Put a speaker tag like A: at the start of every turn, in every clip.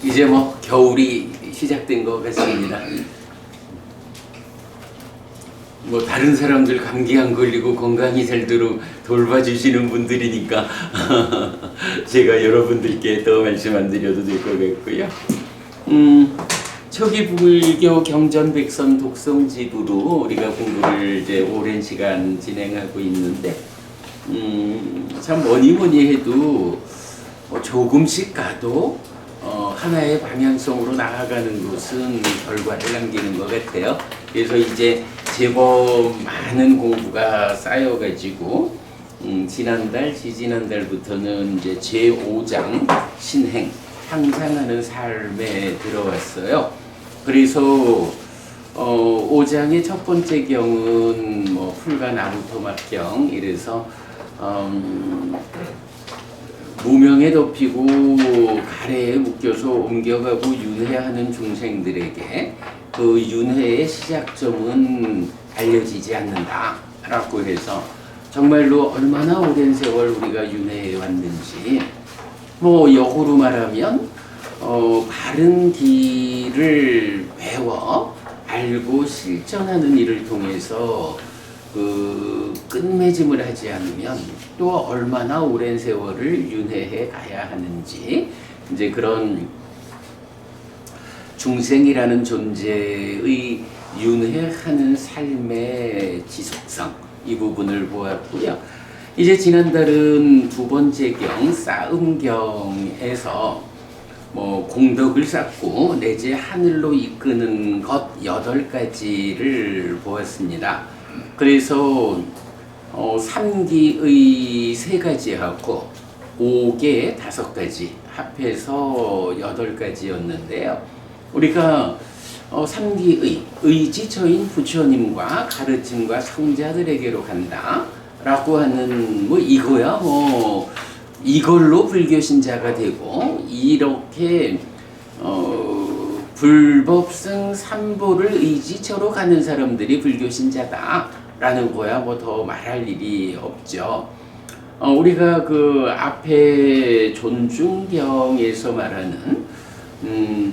A: 이제 뭐 겨울이 시작된 것 같습니다. 뭐 다른 사람들 감기 안 걸리고 건강히 살도록 돌봐주시는 분들이니까 제가 여러분들께 더 말씀 안 드려도 될 것 같고요. 초기 불교 경전백선 독성집으로 우리가 공부를 이제 오랜 시간 진행하고 있는데 참 뭐니 해도 조금씩 가도 하나의 방향성으로 나아가는 것은 결과를 남기는 것 같아요. 그래서 이제 제법 많은 공부가 쌓여가지고 지난달, 지지난달부터는 이제 제5장 신행, 향상하는 삶에 들어왔어요. 그래서 5장의 첫 번째 경은 뭐 풀과 나무 토막경 이래서 무명에 덮이고 가래에 묶여서 옮겨가고 윤회하는 중생들에게 그 윤회의 시작점은 알려지지 않는다 라고 해서 정말로 얼마나 오랜 세월 우리가 윤회해 왔는지 뭐 역으로 말하면 바른 길을 배워 알고 실천하는 일을 통해서 그 끝맺음을 하지 않으면 또 얼마나 오랜 세월을 윤회해 가야 하는지 이제 그런 중생이라는 존재의 윤회하는 삶의 지속성 이 부분을 보았고요. 이제 지난달은 두 번째 경 싸움경에서 뭐 공덕을 쌓고 내재 하늘로 이끄는 것 8가지를 보았습니다. 그래서 3기의 3가지하고 5개 5가지 합해서 8가지였는데요. 우리가 3기의 의지처인 부처님과 가르침과 성자들에게로 간다 라고 하는 뭐 이거야 뭐 이걸로 불교신자가 되고 이렇게 불법승 삼보를 의지처로 가는 사람들이 불교신자다 라는 거야 뭐 더 말할 일이 없죠. 우리가 그 앞에 존중경에서 말하는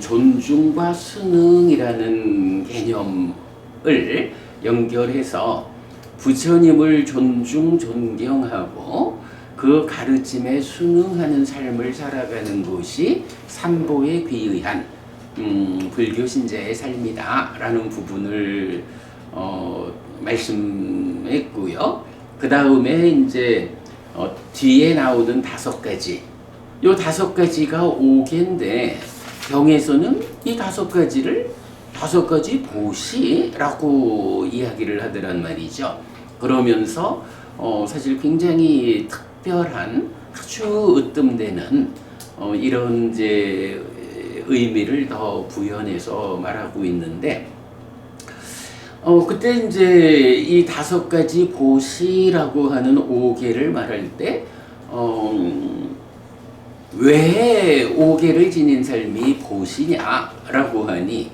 A: 존중과 순응이라는 개념을 연결해서 부처님을 존경하고 그 가르침에 순응하는 삶을 살아가는 것이 삼보에 귀의한 불교신자의 삶이다 라는 부분을 말씀했고요. 그 다음에 이제 뒤에 나오는 5가지 요 5가지가 5개인데 경에서는 이 5가지를 5가지 보시라고 이야기를 하더란 말이죠. 그러면서 사실 굉장히 특별한 아주 으뜸되는 이런 이제 의미를 더 부연해서 말하고 있는데 그때 이제 이 5가지 보시라고 하는 5개를 말할 때 왜 5개를 지닌 삶이 보시냐라고 하니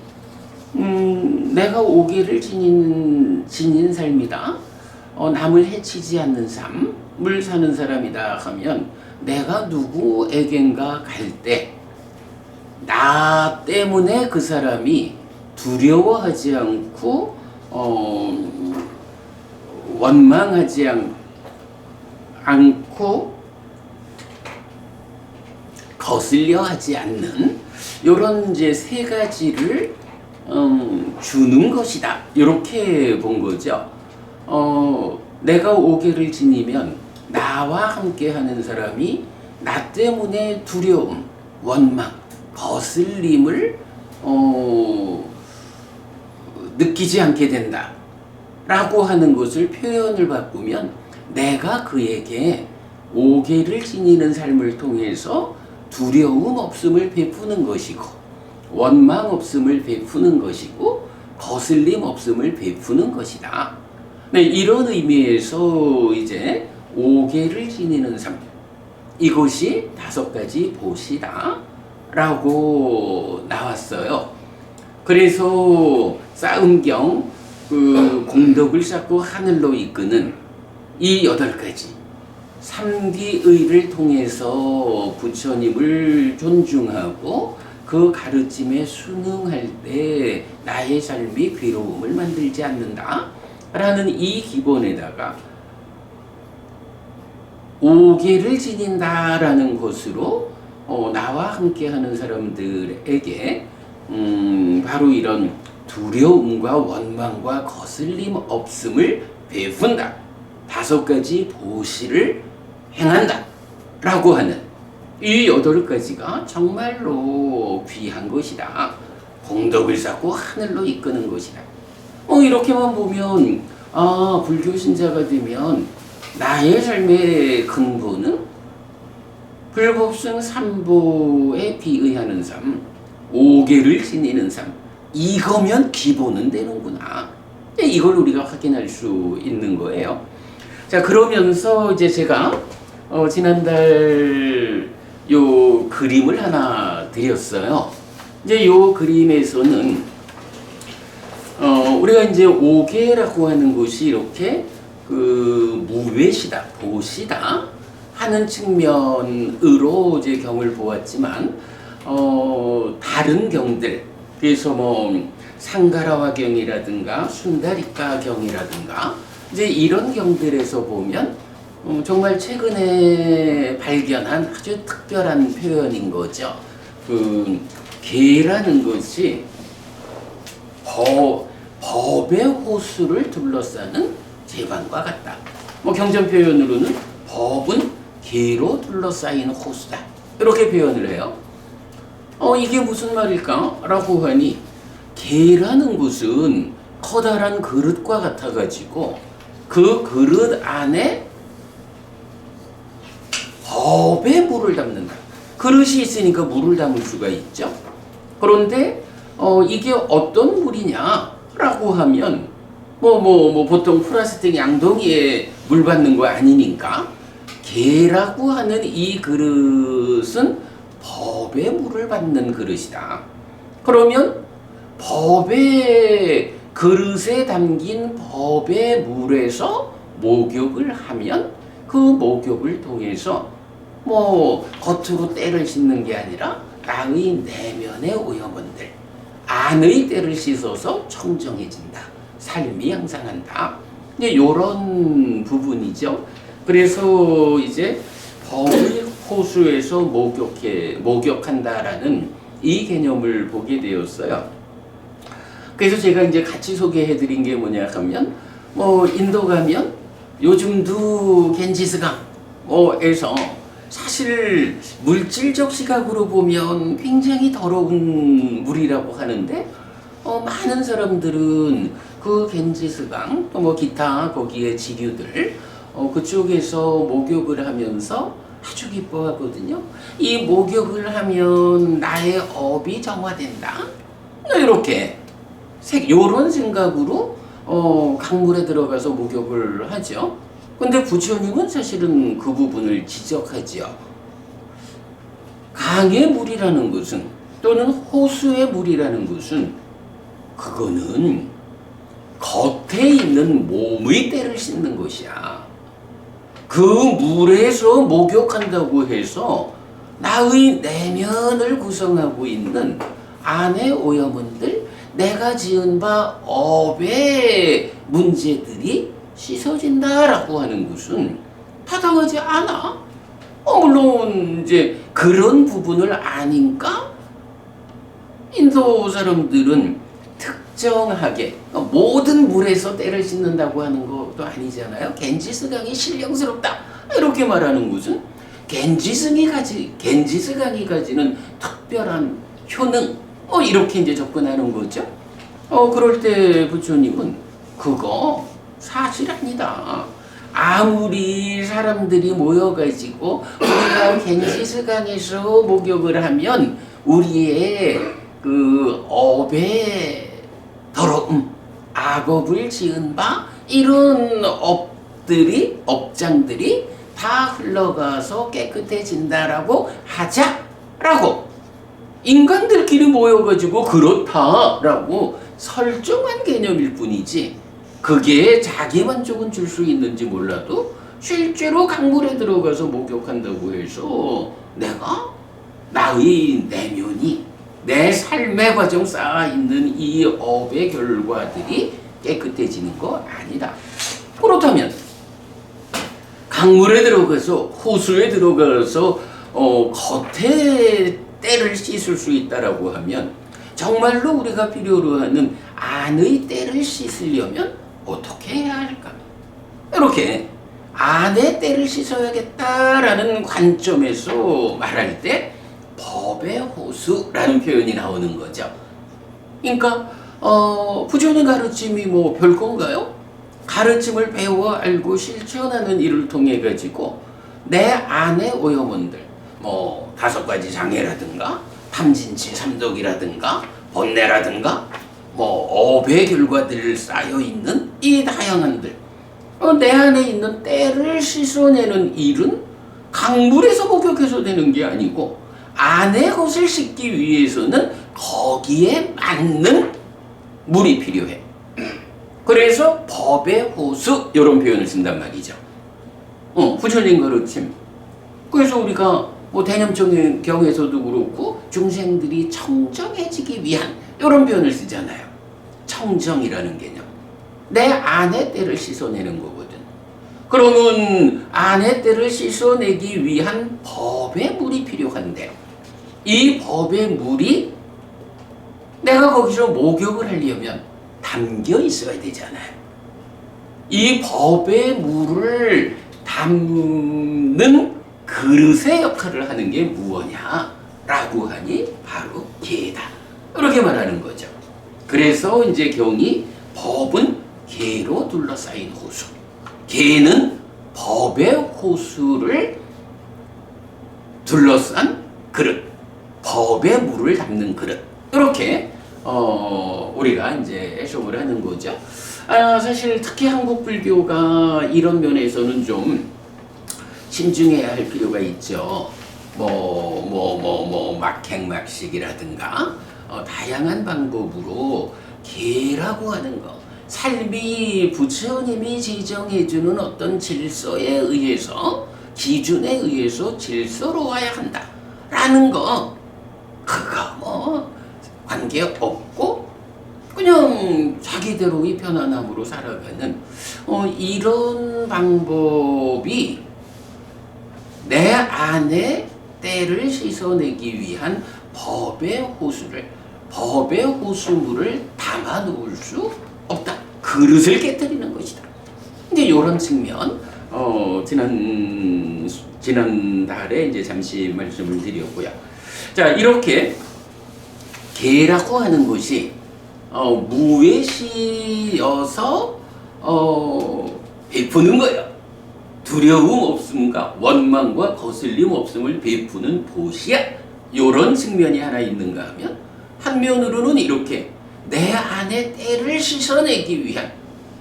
A: 내가 5개를 지닌 삶이다. 남을 해치지 않는 삶을 사는 사람이다 하면 내가 누구에겐가 갈 때 나 때문에 그 사람이 두려워하지 않고 원망하지 않고 거슬려 하지 않는 요런 이제 3가지를 주는 것이다. 이렇게 본 거죠. 내가 5개를 지니면 나와 함께 하는 사람이 나 때문에 두려움, 원망, 거슬림을 느끼지 않게 된다 라고 하는 것을 표현을 바꾸면 내가 그에게 5개를 지니는 삶을 통해서 두려움 없음을 베푸는 것이고 원망 없음을 베푸는 것이고 거슬림 없음을 베푸는 것이다. 네, 이런 의미에서 이제 5개를 지니는 삶 이것이 5가지 보시다 라고 나왔어요. 그래서 싸움경 그 공덕을 쌓고 하늘로 이끄는 이 8가지 3기의를 통해서 부처님을 존중하고 그 가르침에 순응할 때 나의 삶이 괴로움을 만들지 않는다 라는 이 기본에다가 오계를 지닌다라는 것으로 나와 함께하는 사람들에게 바로 이런 두려움과 원망과 거슬림 없음을 베푼다. 5가지 보시를 행한다 라고 하는 이 8가지가 정말로 귀한 것이다. 공덕을 쌓고 하늘로 이끄는 것이다. 이렇게만 보면 불교 신자가 되면 나의 삶의 근본은 불법승 삼보에 비의하는 삶, 5계를 지니는 삶, 이거면 기본은 되는구나. 이걸 우리가 확인할 수 있는 거예요. 자, 그러면서 이제 제가 지난달 요 그림을 하나 드렸어요. 이제 요 그림에서는 우리가 이제 5계라고 하는 것이 이렇게 그 무외시다, 보시다 하는 측면으로 이제 경을 보았지만 다른 경들, 그래서 뭐 상가라와 경이라든가 순다리까 경이라든가 이제 이런 경들에서 보면 정말 최근에 발견한 아주 특별한 표현인 거죠. 그 계라는 것이 법의 호수를 둘러싸는 제방과 같다. 뭐 경전 표현으로는 법은 계로 둘러싸인 호수다. 이렇게 표현을 해요. 이게 무슨 말일까? 라고 하니 계라는 것은 커다란 그릇과 같아가지고 그 그릇 안에 법에 물을 담는다. 그릇이 있으니까 물을 담을 수가 있죠. 그런데 이게 어떤 물이냐라고 하면 뭐 보통 플라스틱 양동이에 물 받는 거 아니니까 계라고 하는 이 그릇은 법의 물을 받는 그릇이다. 그러면 법의 그릇에 담긴 법의 물에서 목욕을 하면 그 목욕을 통해서 뭐 겉으로 때를 씻는 게 아니라 나의 내면의 오염원들, 안의 때를 씻어서 청정해진다. 삶이 향상한다. 이런 부분이죠. 그래서 이제 법의 호수에서 목욕한다라는 이 개념을 보게 되었어요. 그래서 제가 이제 같이 소개해드린 게 뭐냐 하면 뭐 인도 가면 요즘도 겐지스강에서 사실 물질적 시각으로 보면 굉장히 더러운 물이라고 하는데 많은 사람들은 그 겐지스강 또 뭐 기타 거기에 지류들 그쪽에서 목욕을 하면서 아주 기뻐하거든요. 이 목욕을 하면 나의 업이 정화된다. 이렇게 요런 생각으로 강물에 들어가서 목욕을 하죠. 근데 부처님은 사실은 그 부분을 지적하죠. 강의 물이라는 것은 또는 호수의 물이라는 것은 그거는 겉에 있는 몸의 때를 씻는 것이야. 그 물에서 목욕한다고 해서 나의 내면을 구성하고 있는 안의 오염원들, 내가 지은 바 업의 문제들이 씻어진다라고 하는 것은 타당하지 않아. 물론 이제 그런 부분을 아니까 인도 사람들은 특정하게 모든 물에서 때를 씻는다고 하는 것도 아니잖아요. 겐지스강이 신령스럽다 이렇게 말하는 것은 겐지스강이 가지는 특별한 효능 이렇게 이제 접근하는 거죠. 그럴 때 부처님은 그거 사실 아니다. 아무리 사람들이 모여가지고 우리가 겐지스강에서 목욕을 하면 우리의 그 업의 더러움, 악업을 지은 바 이런 업장들이 다 흘러가서 깨끗해진다라고 하자라고 인간들끼리 모여가지고 그렇다라고 설정한 개념일 뿐이지 그게 자기 만족은 줄 수 있는지 몰라도 실제로 강물에 들어가서 목욕한다고 해서 내가 나의 내면이 내 삶의 과정 쌓아있는 이 업의 결과들이 깨끗해지는 거 아니다. 그렇다면 강물에 들어가서 호수에 들어가서 겉에 때를 씻을 수 있다라고 하면 정말로 우리가 필요로 하는 안의 때를 씻으려면 어떻게 해야 할까? 이렇게 안의 때를 씻어야겠다라는 관점에서 말할 때 법의 호수라는 표현이 나오는 거죠. 그러니까 부처님 가르침이 뭐 별건가요? 가르침을 배워 알고 실천하는 일을 통해 가지고 내 안의 오염원들, 뭐 5가지 장애라든가 탐진치 삼독이라든가 번뇌라든가 뭐 업의 결과들 쌓여 있는 이 다양한들, 내 안에 있는 때를 씻어내는 일은 강물에서 목욕해서 되는 게 아니고 안의 것을 씻기 위해서는 거기에 맞는 물이 필요해. 그래서 법의 호수 이런 표현을 쓴단 말이죠. 부처님 가르침. 그래서 우리가 뭐 대념경에서도 그렇고 중생들이 청정해지기 위한 이런 표현을 쓰잖아요. 청정이라는 개념. 내 안의 때를 씻어내는 거거든. 그러면 안의 때를 씻어내기 위한 법의 물이 필요한데 이 법의 물이 내가 거기서 목욕을 하려면 담겨 있어야 되잖아요. 이 법의 물을 담는 그릇의 역할을 하는 게 무엇냐라고 하니 바로 개다. 이렇게 말하는 거죠. 그래서 이제 경이 법은 개로 둘러싸인 호수. 개는 법의 호수를 둘러싼 그릇. 법의 물을 담는 그릇. 이렇게 우리가 이제 해석을 하는 거죠. 사실 특히 한국 불교가 이런 면에서는 좀 신중해야 할 필요가 있죠. 막행막식이라든가 다양한 방법으로 계라고 하는 거, 삶이 부처님이 지정해주는 어떤 질서에 의해서, 기준에 의해서 질서로 와야 한다라는 거, 그거 뭐 관계없고 그냥 자기대로의 편안함으로 살아가는 이런 방법이 내 안에 때를 씻어내기 위한 법의 법의 호수물을 담아 놓을 수 없다. 그릇을 깨뜨리는 것이다. 이제 이런 측면, 지난달에 이제 잠시 말씀을 드렸고요. 자, 이렇게 개라고 하는 것이 무에 씌어서 베푸는 거예요. 두려움 없음과 원망과 거슬림 없음을 베푸는 보시야. 이런 측면이 하나 있는가 하면 한면으로는 이렇게 내 안에 때를 씻어내기 위한,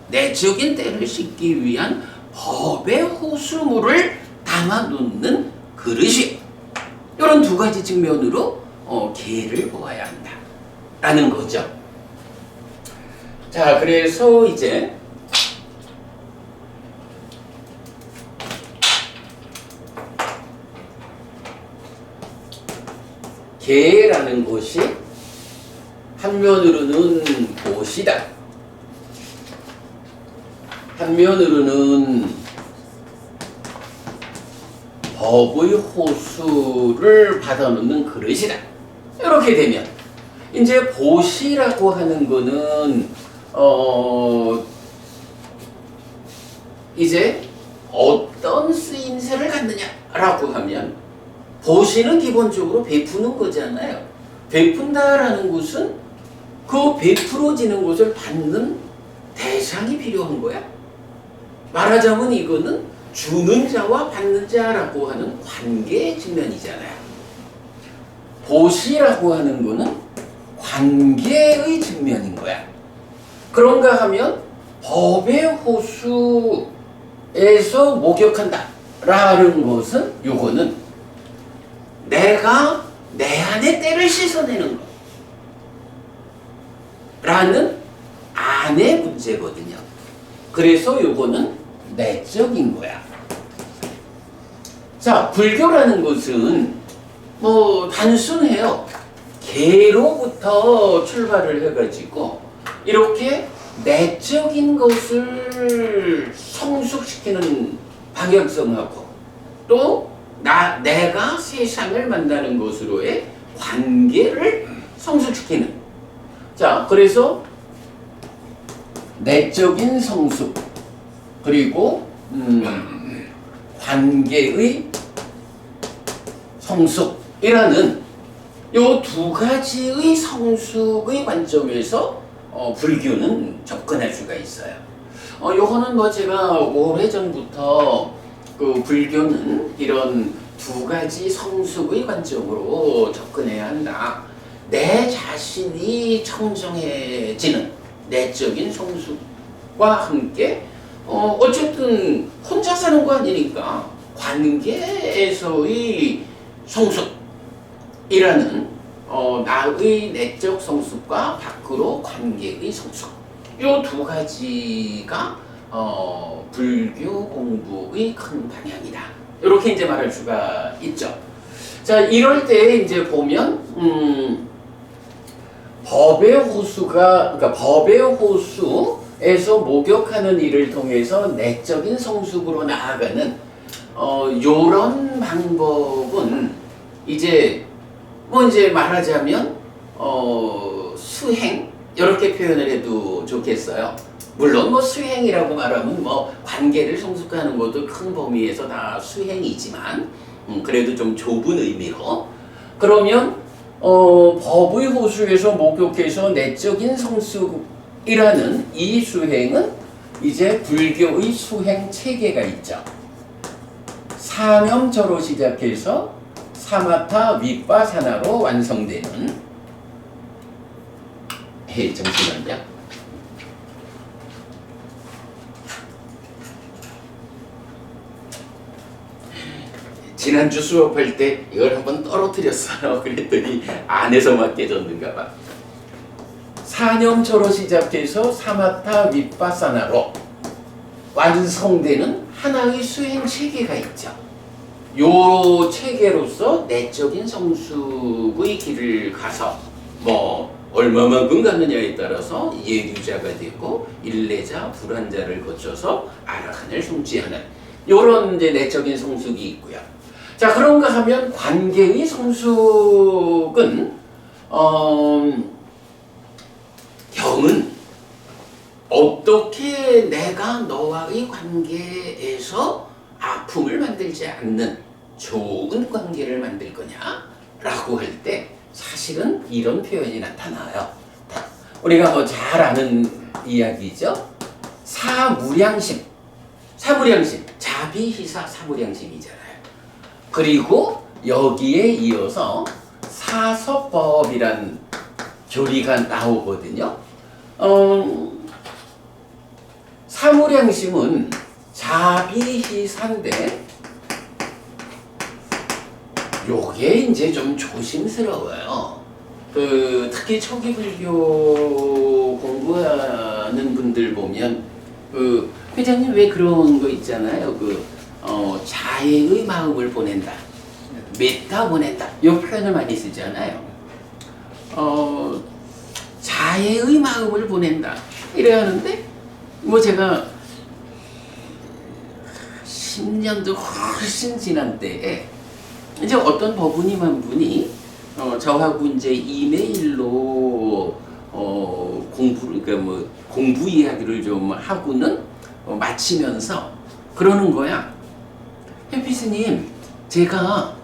A: 내적인 때를 씻기 위한 법의 호수물을 담아놓는 그릇이, 이런 두 가지 측면으로 개를 보아야 한다 라는 거죠. 자, 그래서 이제 개라는 것이 한면으로는 보시다, 한면으로는 법의 호수를 받아놓는 그릇이다. 이렇게 되면 이제 보시라고 하는 거는 이제 어떤 쓰임새를 갖느냐라고 하면 보시는 기본적으로 베푸는 거잖아요. 베푼다라는 것은 그 베풀어지는 것을 받는 대상이 필요한 거야. 말하자면 이거는 주는 자와 받는 자라고 하는 관계의 측면이잖아요. 보시라고 하는 거는 관계의 측면인 거야. 그런가 하면 법의 호수에서 목욕한다 라는 것은, 요거는 내가 내 안에 때를 씻어내는 것 라는 안의 문제거든요. 그래서 요거는 내적인 거야. 자, 불교라는 것은 뭐 단순해요. 개로부터 출발을 해가지고 이렇게 내적인 것을 성숙시키는 방향성하고 또 내가 세상을 만나는 것으로의 관계를 성숙시키는. 자, 그래서 내적인 성숙 그리고 관계의 성숙이라는 요 두 가지의 성숙의 관점에서 불교는 접근할 수가 있어요. 요거는 뭐 제가 오래전부터 그 불교는 이런 두 가지 성숙의 관점으로 접근해야 한다. 내 자신이 청정해지는 내적인 성숙과 함께 어쨌든 혼자 사는 거 아니니까 관계에서의 성숙이라는 나의 내적 성숙과 밖으로 관계의 성숙 이 두 가지가 불교 공부의 큰 방향이다. 이렇게 이제 말할 수가 있죠. 자, 이럴 때 이제 보면 법의 호수가 그러니까 법의 호수에서 목욕하는 일을 통해서 내적인 성숙으로 나아가는 요런 방법은 이제 뭐 이제 말하자면 수행 이렇게 표현을 해도 좋겠어요. 물론 뭐 수행이라고 말하면 뭐 관계를 성숙하는 것도 큰 범위에서 다 수행이지만 그래도 좀 좁은 의미로 그러면 법의 호수에서 목욕해서 내적인 성숙이라는 이 수행은 이제 불교의 수행 체계가 있죠. 사념저로 시작해서 사마타 윗바사나로 완성되는 잠시만요. 지난주 수업할 때 이걸 한번 떨어뜨렸어요. 그랬더니 안에서만 깨졌는가 봐. 사념초로 시작해서 사마타 윗바사나로 완성되는 하나의 수행 체계가 있죠. 요 체계로서 내적인 성숙의 길을 가서 뭐 얼마만큼 가느냐에 따라서 예류자가 되고 일례자, 불환자를 거쳐서 아라한을 성취하는 요런 이제 내적인 성숙이 있고요. 자, 그런가 하면 관계의 성숙은 경은 어떻게 내가 너와의 관계에서 아픔을 만들지 않는 좋은 관계를 만들 거냐라고 할 때 사실은 이런 표현이 나타나요. 우리가 뭐 잘 아는 이야기죠. 사무량심, 자비희사 사무량심이잖아요. 그리고 여기에 이어서 사서법이란 교리가 나오거든요. 사무량심은 자비희사인데 요게 이제 좀 조심스러워요. 특히 초기 불교 공부하는 분들 보면 회장님 왜 그런 거 있잖아요. 자애의 마음을 보낸다, 메타 보낸다, 이 표현을 많이 쓰잖아요. 자애의 마음을 보낸다 이래야 하는데 뭐 제가 10년도 훨씬 지난 때에 이제 어떤 법우님 한 분이 저하고 이제 이메일로 공부를 그러니까 뭐 공부 이야기를 좀 하고는 마치면서 그러는 거야. 해피스님, 제가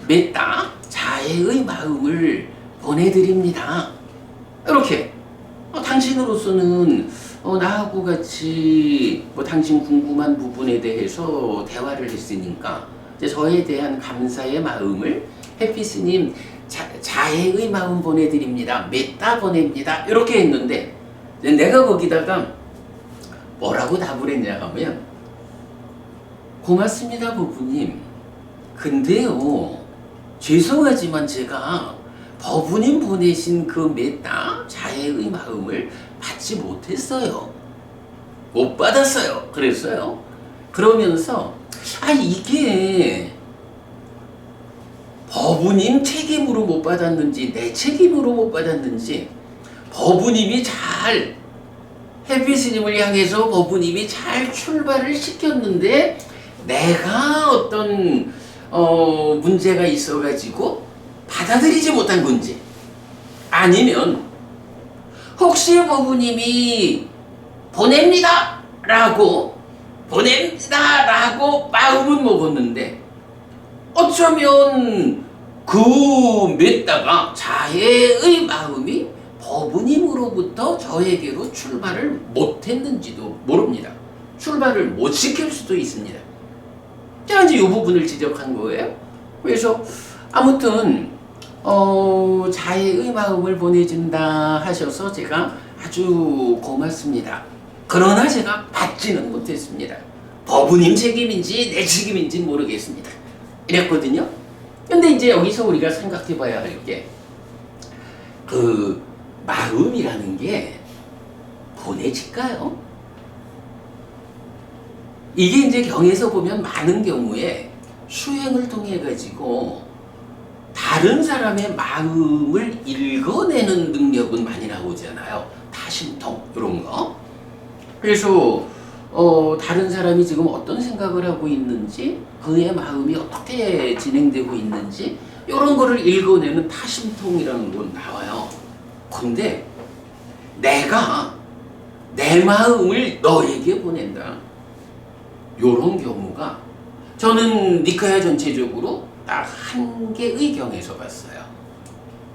A: 메타 자애의 마음을 보내드립니다. 이렇게 당신으로서는 나하고 같이 뭐 당신 궁금한 부분에 대해서 대화를 했으니까 이제 저에 대한 감사의 마음을 해피스님 자애의 마음 보내드립니다. 메타 보냅니다. 이렇게 했는데 내가 거기다가 뭐라고 답을 했냐 하면 고맙습니다 법우님. 근데요 죄송하지만 제가 법우님 보내신 그 메타 자애의 마음을 받지 못했어요. 못 받았어요. 그랬어요. 그러면서 이게 법부님 책임으로 못 받았는지 내 책임으로 못 받았는지 법부님이 잘 해피 스님을 향해서 법부님이 잘 출발을 시켰는데 내가 어떤 문제가 있어가지고 받아들이지 못한 건지, 아니면 혹시 법부님이 보냅니다 라고 마음은 먹었는데 어쩌면 그 맺다가 자해의 마음이 법부님으로부터 저에게로 출발을 못했는지도 모릅니다. 출발을 못 시킬 수도 있습니다. 제가 이제 이 부분을 지적한 거예요. 그래서 아무튼 자해의 마음을 보내준다 하셔서 제가 아주 고맙습니다. 그러나 제가 받지는 못했습니다. 법부님 책임인지 내 책임인지 모르겠습니다. 이랬거든요. 근데 이제 여기서 우리가 생각해 봐야 할 게, 그 마음이라는 게 보내질까요? 이게 이제 경에서 보면 많은 경우에 수행을 통해 가지고 다른 사람의 마음을 읽어내는 능력은 많이 나오잖아요. 타심통 이런 거. 그래서 다른 사람이 지금 어떤 생각을 하고 있는지, 그의 마음이 어떻게 진행되고 있는지 이런 거를 읽어내는 타심통이라는 건 나와요. 근데 내가 내 마음을 너에게 보낸다, 이런 경우가 저는 니카야 전체적으로 딱 한 개의 경에서 봤어요.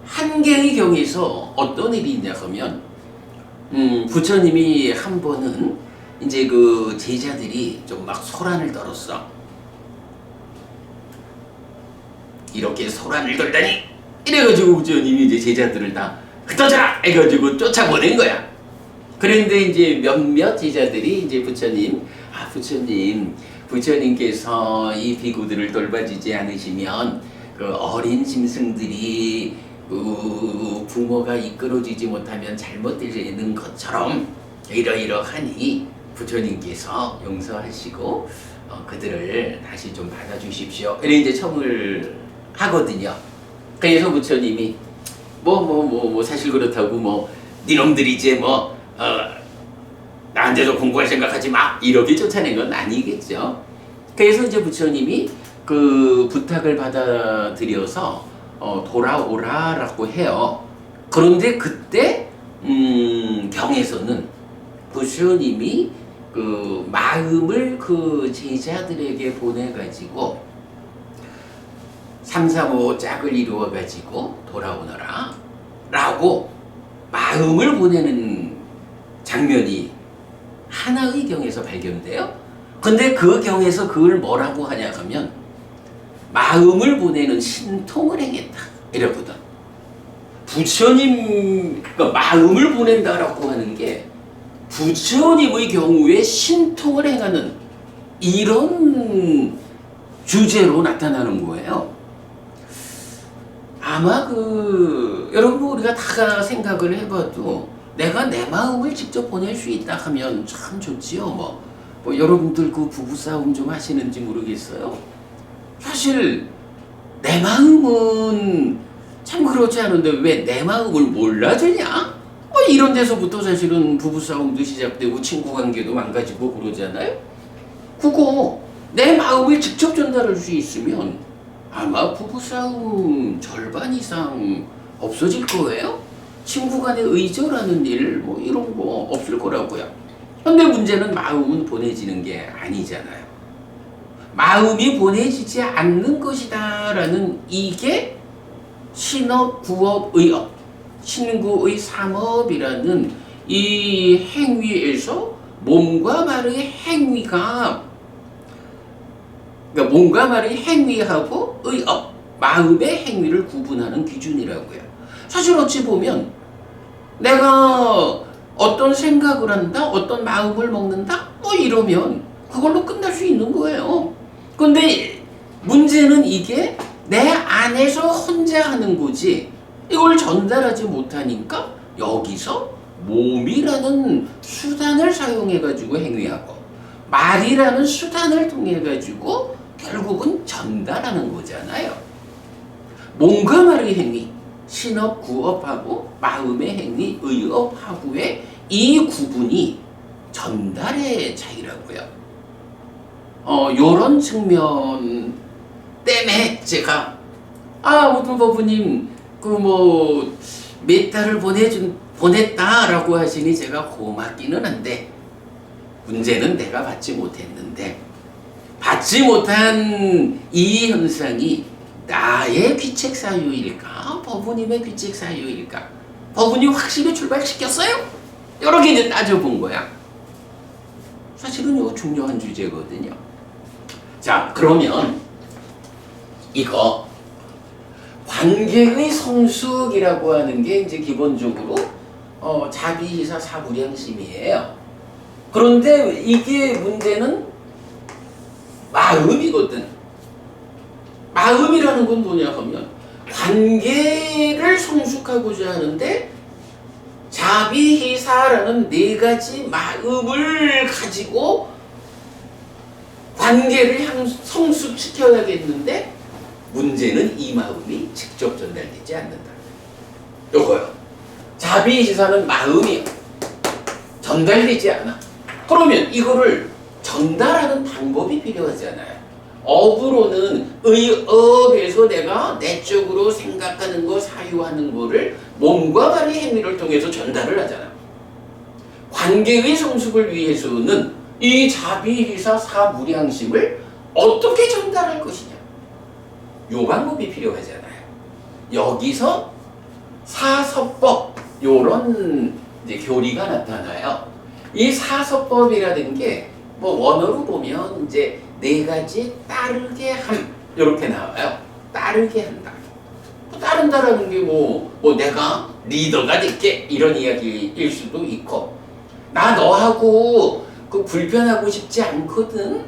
A: 한 개의 경에서 어떤 일이 있냐 하면, 부처님이 한 번은 이제 그 제자들이 좀 막 소란을 떨었어. 이렇게 소란을 떨다니, 이래가지고 부처님이 이제 제자들을 다 흩어져라 해가지고 쫓아보낸 거야. 그런데 이제 몇몇 제자들이 이제 부처님께서 이 비구들을 돌봐주지 않으시면 그 어린 짐승들이 부모가 이끌어주지 못하면 잘못되는 것처럼 이러이러하니 부처님께서 용서하시고 그들을 다시 좀 받아주십시오, 이래 이제 청을 하거든요. 그래서 부처님이 사실 그렇다고 니놈들이 이제 나한테도 공부할 생각하지 마, 이렇게 쫓아낸 건 아니겠죠. 그래서 이제 부처님이 그 부탁을 받아들여서 돌아오라라고 해요. 그런데 그때 경에서는 부처님이 그 마음을 그 제자들에게 보내가지고 3, 4, 5 짝을 이루어가지고 돌아오너라 라고 마음을 보내는 장면이 하나의 경에서 발견돼요. 근데 그 경에서 그걸 뭐라고 하냐 하면 마음을 보내는 신통을 행했다 이러거든. 부처님, 그러니까 마음을 보낸다라고 하는 게 부처님의 경우에 신통을 행하는 이런 주제로 나타나는 거예요. 아마 여러분 우리가 다 생각을 해봐도 내가 내 마음을 직접 보낼 수 있다 하면 참 좋지요. 여러분들 그 부부싸움 좀 하시는지 모르겠어요. 사실 내 마음은 참 그렇지 않은데 왜 내 마음을 몰라주냐? 이런 데서부터 사실은 부부싸움도 시작되고 친구관계도 망가지고 그러잖아요. 그거 내 마음을 직접 전달할 수 있으면 아마 부부싸움 절반 이상 없어질 거예요. 친구 간의 의절하는 일 이런 거 없을 거라고요. 근데 문제는 마음은 보내지는 게 아니잖아요. 마음이 보내지지 않는 것이다 라는 이게 신업, 구업, 의업, 신구의 삼업이라는 이 행위에서 몸과 말의 행위가, 그러니까 몸과 말의 행위하고 의업, 마음의 행위를 구분하는 기준이라고요. 사실 어찌 보면 내가 어떤 생각을 한다, 어떤 마음을 먹는다, 이러면 그걸로 끝날 수 있는 거예요. 근데 문제는 이게 내 안에서 혼자 하는 거지 이걸 전달하지 못하니까 여기서 몸이라는 수단을 사용해가지고 행위하고 말이라는 수단을 통해가지고 결국은 전달하는 거잖아요. 몸과 말의 행위, 신업, 구업하고 마음의 행위, 의업, 하구의 이 구분이 전달의 차이라고요. 요런 측면 때문에 제가 어떤 법부님 몇 달을 보냈다라고 하시니 제가 고맙기는 한데 문제는 내가 받지 못했는데 받지 못한 이 현상이 나의 귀책 사유일까? 법부님의 귀책 사유일까? 법부님 확실히 출발시켰어요? 여러 개 이제 따져본 거야. 사실은 이거 중요한 주제거든요. 자, 그러면 이거 관계의 성숙이라고 하는 게 이제 기본적으로 자비희사 사무량심이에요. 그런데 이게 문제는 마음이거든. 마음이라는 건 뭐냐 하면 관계를 성숙하고자 하는데 자비희사라는 네 가지 마음을 가지고 관계를 성숙시켜야겠는데 문제는 이 마음이 직접 전달되지 않는다. 요거요. 자비희사는 마음이요. 전달되지 않아. 그러면 이거를 전달하는 방법이 필요하잖아요. 업으로는 의업에서 내가 내적으로 생각하는 거, 사유하는 거를 몸과 발의 행위를 통해서 전달을 하잖아. 관계의 성숙을 위해서는 이 자비희사 사무량심을 어떻게 전달할 것이냐. 요 방법이 필요하잖아요. 여기서 사서법 요런 이제 교리가 나타나요. 이 사서법이라는 게 원어로 보면 이제 네 가지 따르게 함 이렇게 나와요. 따르게 한다. 따른다라는 게 내가 리더가 될게 이런 이야기일 수도 있고 나 너하고 불편하고 싶지 않거든.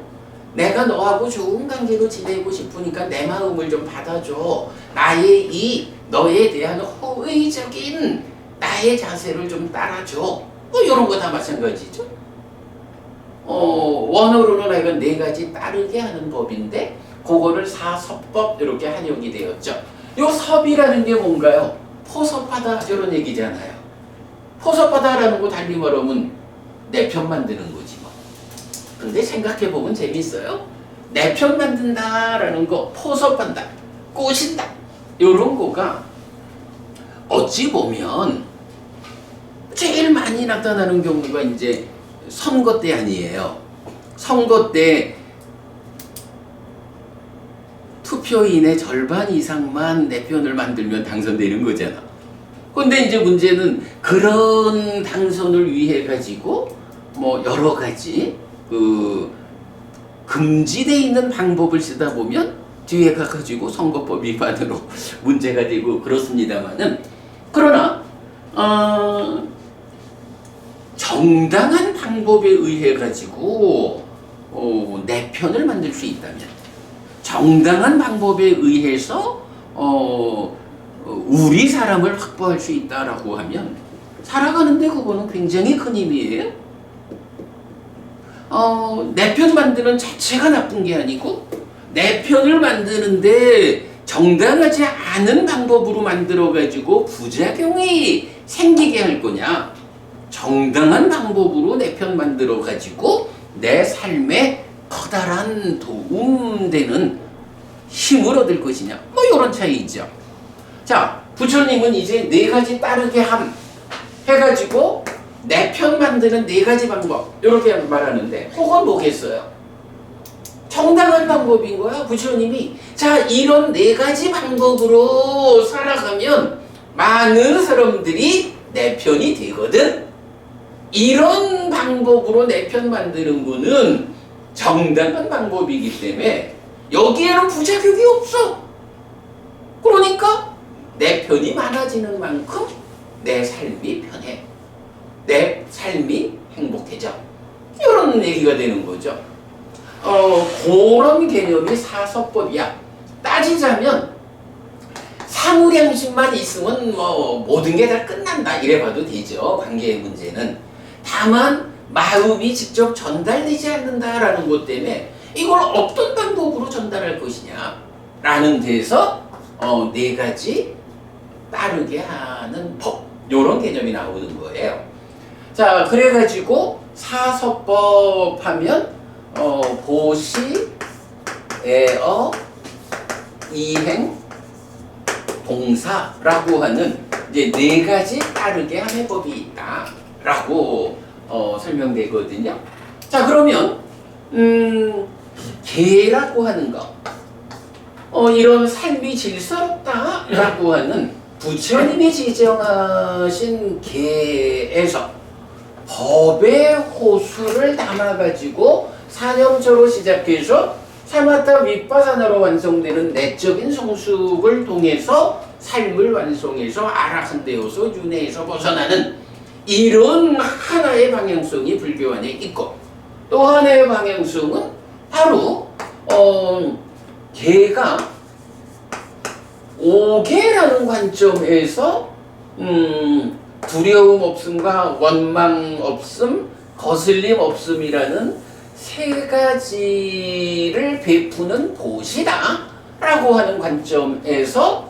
A: 내가 너하고 좋은 관계로 지내고 싶으니까 내 마음을 좀 받아줘. 나의 이 너에 대한 호의적인 나의 자세를 좀 따라줘. 이런 거 다 마찬가지죠. 원어로는 이건 네 가지 따르게 하는 법인데 그거를 사섭법 이렇게 한용이 되었죠. 요 섭이라는 게 뭔가요? 포섭하다 이런 얘기잖아요. 포섭하다라는 거 달리 말하면 내 편 만드는 거지 뭐. 근데 생각해보면 재밌어요. 내 편 만든다라는 거, 포섭한다, 꼬신다 요런 거가 어찌 보면 제일 많이 나타나는 경우가 이제 선거 때 아니에요. 선거 때 투표인의 절반 이상만 내 편을 만들면 당선되는 거잖아. 근데 이제 문제는 그런 당선을 위해 가지고 여러 가지 금지되어 있는 방법을 쓰다 보면 뒤에 가가지고 선거법 위반으로 문제가 되고 그렇습니다만은 그러나 정당한 방법에 의해 가지고 내 편을 만들 수 있다면 정당한 방법에 의해서 우리 사람을 확보할 수 있다라고 하면 살아가는데 그거는 굉장히 큰 힘이에요. 내 편 만드는 자체가 나쁜 게 아니고 내 편을 만드는데 정당하지 않은 방법으로 만들어가지고 부작용이 생기게 할 거냐, 정당한 방법으로 내 편 만들어가지고 내 삶에 커다란 도움되는 힘을 얻을 것이냐, 이런 차이죠. 자, 부처님은 이제 네 가지 따르게 함 해가지고 내 편 만드는 네 가지 방법 이렇게 말하는데 그건 뭐겠어요? 정당한 방법인 거야. 부처님이 자, 이런 네 가지 방법으로 살아가면 많은 사람들이 내 편이 되거든. 이런 방법으로 내 편 만드는 거는 정당한 방법이기 때문에 여기에는 부작용이 없어. 그러니까 내 편이 많아지는 만큼 내 삶이 편해. 내 삶이 행복해져. 이런 얘기가 되는 거죠. 그런 개념이 사서법이야. 따지자면 사무량심만 있으면 모든 게 다 끝난다 이래 봐도 되죠. 관계의 문제는. 다만 마음이 직접 전달되지 않는다라는 것 때문에 이걸 어떤 방법으로 전달할 것이냐 라는 데서 네 가지 따르게 하는 법, 요런 개념이 나오는 거예요. 자, 그래가지고 사서법 하면 보시, 애어, 이행, 동사라고 하는 이제 네 가지 따르게 하는 법이 있다라고 설명되거든요. 자, 그러면 개라고 하는 거, 이런 삶이 질서롭다라고 하는 부처님이 지정하신 개에서 법의 호수를 담아가지고 사념처로 시작해서 사마타 윗바사나로 완성되는 내적인 성숙을 통해서 삶을 완성해서 아라한테어서 윤회에서 벗어나는 이런 하나의 방향성이 불교 안에 있고, 또 하나의 방향성은 바로 개가 오개라는 관점에서 두려움 없음과 원망 없음, 거슬림 없음이라는 세 가지를 베푸는 도시다 라고 하는 관점에서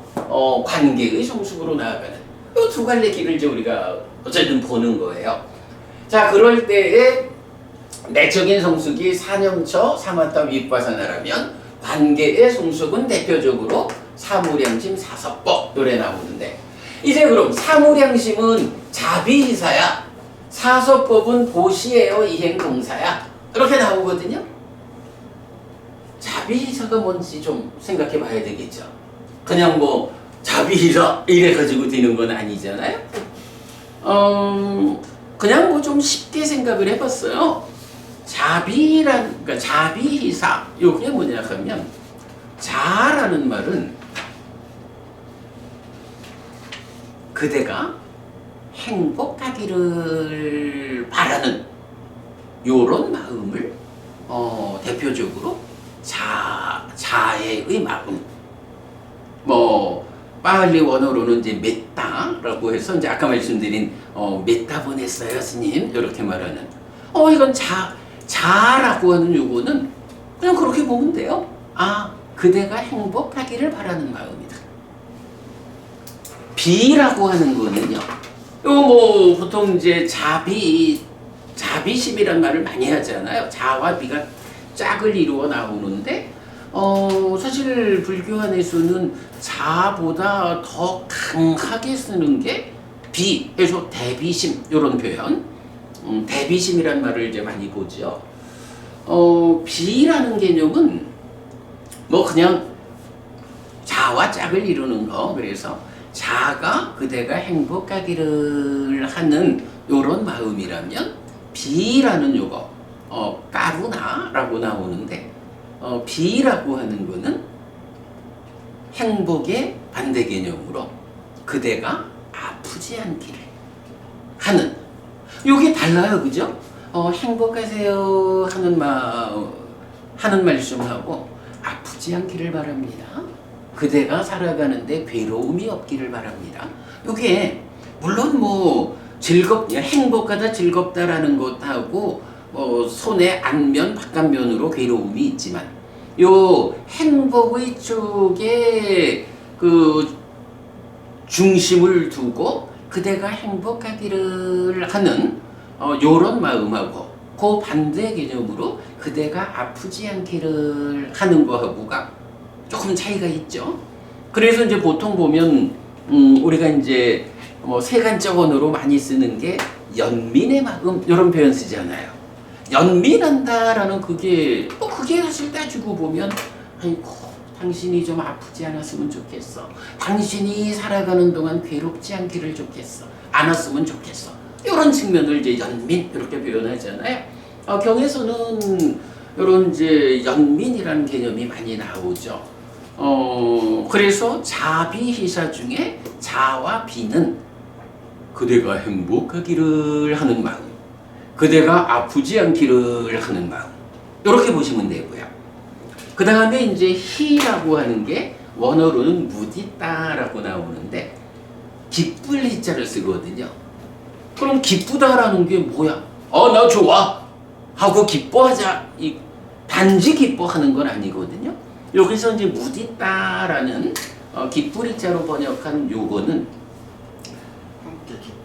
A: 관계의 성숙으로 나아가는 이 두 갈래 길을 이제 우리가 어쨌든 보는 거예요. 자, 그럴 때에 내적인 성숙이 사념처, 사마타, 윗바사나라면 관계의 성숙은 대표적으로 사무량심, 사서법 요래 나오는데, 이제 그럼 사무량심은 자비이사야, 사서법은 보시에요, 이행동사야, 이렇게 나오거든요. 자비이사가 뭔지 좀 생각해 봐야 되겠죠. 그냥 뭐 자비이사 이래가지고 되는 건 아니잖아요. 그냥 뭐 좀 쉽게 생각을 해봤어요. 그러니까 자비이사, 요게 뭐냐 하면, 자라는 말은 그대가 행복하기를 바라는 요런 마음을 대표적으로 자의 마음, 뭐 빨리 원어로는 이제 메타라고 해서 이제 아까 말씀드린 메타 보냈어요 스님 이렇게 말하는 이건 자라고 하는 요거는 그냥 그렇게 보면 돼요. 그대가 행복하기를 바라는 마음이다. 비라고 하는 거는요, 요 뭐 보통 이제 자비심이란 말을 많이 하잖아요. 자와 비가 짝을 이루어 나오는데 사실 불교 안에서는 자보다 더 강하게 쓰는 게 비에서 대비심 이런 표현, 대비심이란 말을 이제 많이 보죠. 비라는 개념은 뭐 그냥 자와 짝을 이루는 거, 그래서 자가 그대가 행복하기를 하는 요런 마음이라면 비라는 요거 까루나라고 나오는데, 비라고 하는 거는 행복의 반대 개념으로 그대가 아프지 않기를 하는, 요게 달라요, 그죠? 행복하세요 하는 말씀하고 아프지 않기를 바랍니다, 그대가 살아가는데 괴로움이 없기를 바랍니다, 요게 물론 뭐 행복하다 즐겁다라는 것하고 손의 안면 바깥면으로 괴로움이 있지만, 요 행복의 쪽에 그 중심을 두고 그대가 행복하기를 하는 요런 마음하고 그 반대 개념으로 그대가 아프지 않기를 하는 거하고가 조금 차이가 있죠. 그래서 이제 보통 보면 우리가 이제 세간적 언어로 많이 쓰는 게 연민의 마음 이런 표현 쓰잖아요. 연민한다라는 그게 사실 따지고 보면 아이고 당신이 좀 아프지 않았으면 좋겠어, 당신이 살아가는 동안 괴롭지 않기를 않았으면 좋겠어, 이런 측면을 이제 연민 이렇게 표현하잖아요. 경에서는 이런 이제 연민이라는 개념이 많이 나오죠. 그래서 자비희사 중에 자와 비는 그대가 행복하기를 하는 마음, 그대가 아프지 않기를 하는 마음, 이렇게 보시면 되고요. 그 다음에 이제 희라고 하는 게 원어로는 무디따라고 나오는데 기쁠 희자를 쓰거든요. 그럼 기쁘다라는 게 뭐야? 나 좋아 하고 기뻐하자, 단지 기뻐하는 건 아니거든요. 여기서 이제 무디따라는 기쁘리자로 번역한 요거는
B: 함께 기뻐.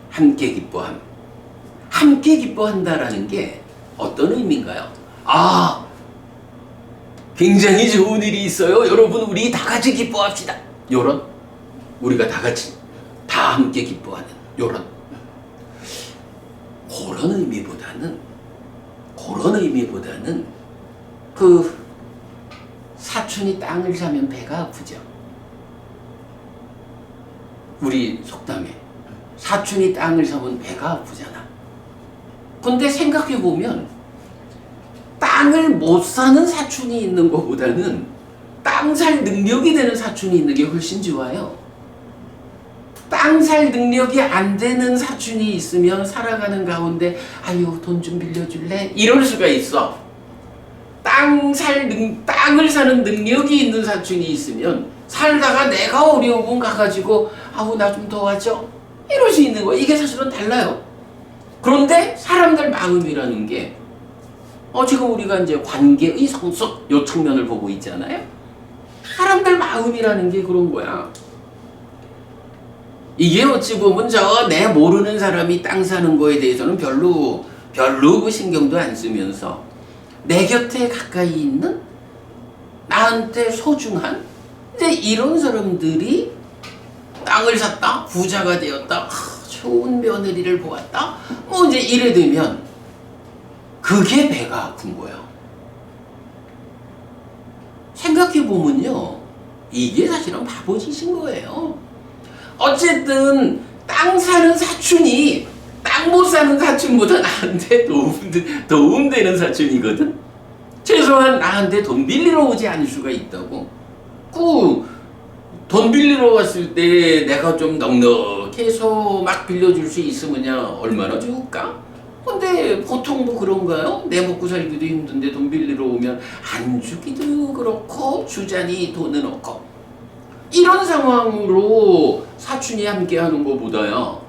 A: 함께 기뻐함. 함께 기뻐한다라는 게 어떤 의미인가요? 아, 굉장히 좋은 일이 있어요. 여러분, 우리 다 같이 기뻐합시다. 요런, 우리가 다 같이, 다 함께 기뻐하는, 요런. 그런 의미보다는, 그, 사촌이 땅을 사면 배가 아프죠. 우리 속담에. 사촌이 땅을 사면 배가 아프잖아. 근데 생각해보면, 땅을 못 사는 사촌이 있는 것보다는 땅 살 능력이 되는 사촌이 있는 게 훨씬 좋아요. 땅 살 능력이 안 되는 사촌이 있으면 살아가는 가운데 아유 돈 좀 빌려줄래? 이럴 수가 있어. 땅을 사는 능력이 있는 사촌이 있으면 살다가 내가 어려우면 가가지고 아우 나 좀 도와줘 이럴 수 있는 거야. 이게 사실은 달라요. 그런데 사람들 마음이라는 게 지금 우리가 이제 관계의 성숙 요 측면을 보고 있잖아요. 사람들 마음이라는 게 그런 거야. 이게 어찌 보면 내 모르는 사람이 땅 사는 거에 대해서는 별로 그 신경도 안 쓰면서 내 곁에 가까이 있는 나한테 소중한 이제 이런 사람들이 땅을 샀다, 부자가 되었다, 좋은 며느리를 보았다, 뭐 이제 이래 되면 그게 배가 아픈 거야. 생각해보면요, 이게 사실은 바보짓인 거예요. 어쨌든 땅 사는 사촌이 땅 못 사는 사촌보다 나한테 도움되는 사촌이거든. 최소한 나한테 돈 빌리러 오지 않을 수가 있다고. 돈 빌리러 왔을 때 내가 좀 넉넉해서 막 빌려줄 수 있으면 얼마나 좋을까? 근데 보통 뭐 그런가요? 내 먹고 살기도 힘든데 돈 빌리러 오면 안 주기도 그렇고 주자니 돈은 없고 이런 상황으로 사촌이 함께 하는 것보다야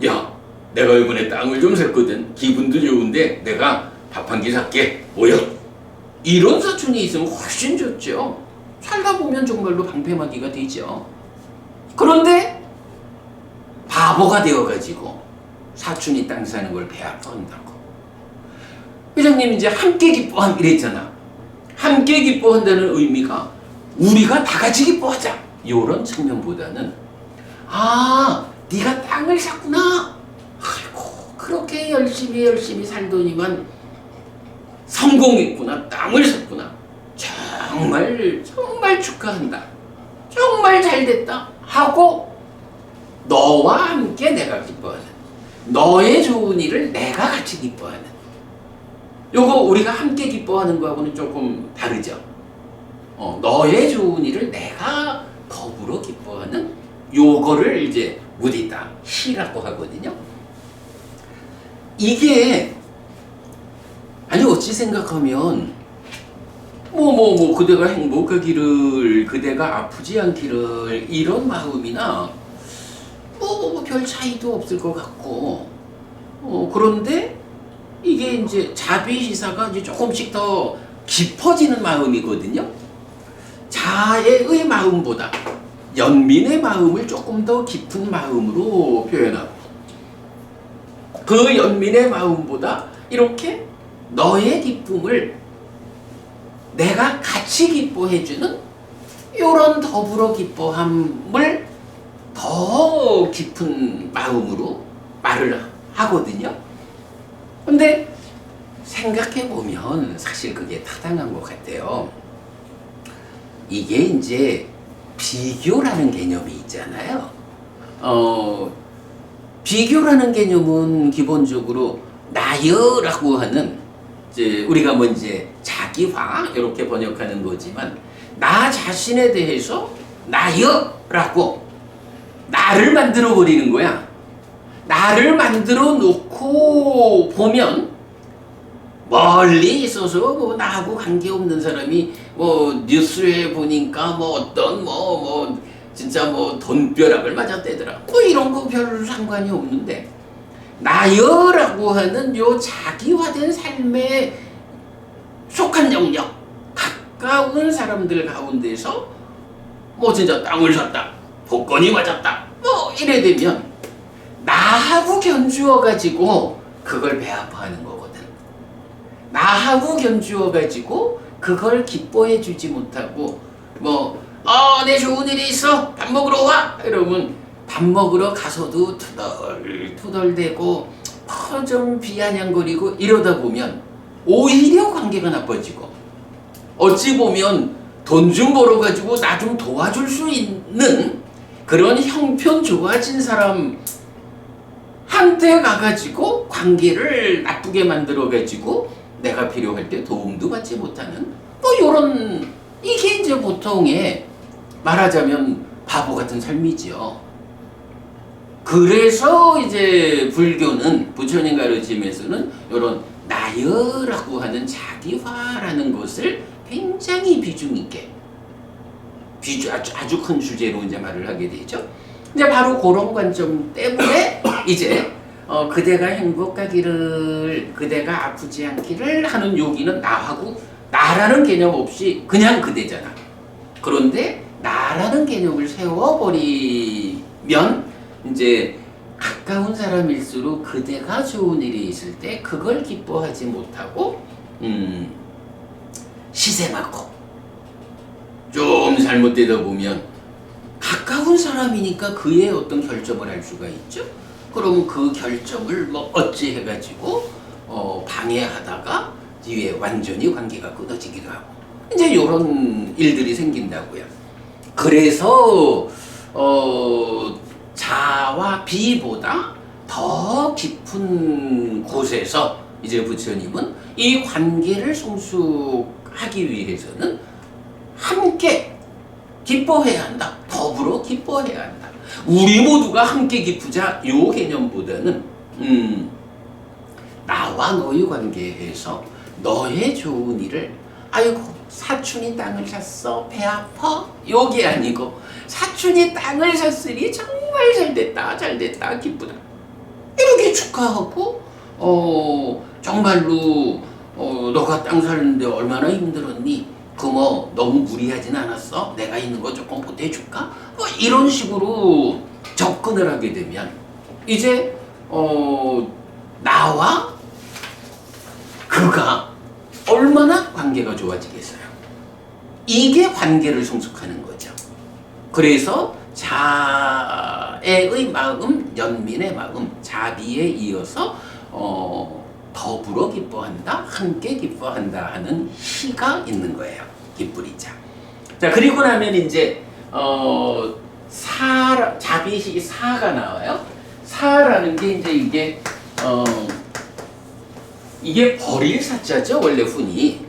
A: 야 내가 이번에 땅을 좀 샀거든. 기분도 좋은데 내가 밥 한 끼 살게. 뭐야? 이런 사촌이 있으면 훨씬 좋죠. 살다 보면 정말로 방패막이가 되죠. 그런데 바보가 되어가지고 사촌이 땅 사는 걸 배 아파한다고. 회장님 이제 함께 기뻐함 이랬잖아. 함께 기뻐한다는 의미가 우리가 다 같이 기뻐하자 이런 측면보다는 네가 땅을 샀구나. 아이고 그렇게 열심히 살더니만 성공했구나. 땅을 샀구나. 정말 축하한다. 정말 잘됐다 하고 너와 함께 내가 기뻐하는 너의 좋은 일을 내가 같이 기뻐하는 요거 우리가 함께 기뻐하는 거하고는 조금 다르죠. 너의 좋은 일을 내가 더불어 기뻐하는 요거를 이제 무디다 시라고 하거든요. 이게 아니 어찌 생각하면 그대가 행복하기를 그대가 아프지 않기를 이런 마음이나 별 차이도 없을 것 같고 그런데 이게 이제 자비시사가 이제 조금씩 더 깊어지는 마음이거든요. 자애의 마음보다 연민의 마음을 조금 더 깊은 마음으로 표현하고 그 연민의 마음보다 이렇게 너의 기쁨을 내가 같이 기뻐해주는 이런 더불어 기뻐함을 더 깊은 마음으로 말을 하거든요. 근데 생각해보면 사실 그게 타당한 것 같아요. 이게 이제 비교라는 개념이 있잖아요. 비교라는 개념은 기본적으로 나여라고 하는 이제 우리가 이제 자기화 이렇게 번역하는 거지만 나 자신에 대해서 나여라고 나를 만들어 버리는 거야. 나를 만들어 놓고 보면 멀리 있어서 나하고 관계없는 사람이 뉴스에 보니까 어떤 진짜 돈벼락을 맞았대더라. 이런 거 별 상관이 없는데 나여라고 하는 요 자기화된 삶에 속한 영역 가까운 사람들 가운데서 뭐 진짜 땅을 샀다, 복권이 맞았다, 뭐 이래 되면 나하고 견주어 가지고 그걸 배아파하는 거거든. 나하고 견주어 가지고 그걸 기뻐해 주지 못하고 내 좋은 일이 있어, 밥 먹으러 와 이러면 밥 먹으러 가서도 투덜투덜대고 좀 비아냥거리고 이러다 보면 오히려 관계가 나빠지고, 어찌 보면 돈 좀 벌어가지고 나 좀 도와줄 수 있는 그런 형편 좋아진 사람 한테 가가지고 관계를 나쁘게 만들어가지고 내가 필요할 때 도움도 받지 못하는 요런, 이게 이제 보통의 말하자면 바보 같은 삶이지요. 그래서 이제 불교는, 부처님 가르침에서는 요런 나여라고 하는 자기화라는 것을 굉장히 비중 있게, 아주 큰 주제로 이제 말을 하게 되죠. 이제 바로 그런 관점 때문에 이제 그대가 행복하기를, 그대가 아프지 않기를 하는 여기는 나하고, 나라는 개념 없이 그냥 그대잖아. 그런데 나라는 개념을 세워버리면 이제 가까운 사람일수록 그대가 좋은 일이 있을 때 그걸 기뻐하지 못하고 시샘하고, 좀 잘못되다 보면 가까운 사람이니까 그의 어떤 결정을 할 수가 있죠. 그러면 그 결정을 어찌 해가지고 방해하다가 뒤에 완전히 관계가 끊어지기도 하고, 이제 이런 일들이 생긴다고요. 그래서 자와 비보다 더 깊은 곳에서 이제 부처님은 이 관계를 성숙하기 위해서는 함께 기뻐해야 한다. 더불어 기뻐해야 한다. 우리 모두가 함께 기쁘자 요 개념보다는 나와 너의 관계에서 너의 좋은 일을, 아이고 사촌이 땅을 샀어 배 아파? 요게 아니고 사촌이 땅을 샀으니 정말 잘됐다 기쁘다 이렇게 축하하고, 정말로 너가 땅 사는데 얼마나 힘들었니? 너무 무리하진 않았어? 내가 있는 거 조금 보태줄까? 이런 식으로 접근을 하게 되면 이제 나와 그가 얼마나 관계가 좋아지겠어요. 이게 관계를 성숙하는 거죠. 그래서 자애의 마음, 연민의 마음, 자비에 이어서 더불어 기뻐한다, 함께 기뻐한다 하는 시가 있는 거예요. 기쁘리자. 자, 그리고 나면 이제 자비시 사가 나와요. 사라는 게 이제 이게 버릴 사자죠. 원래 훈이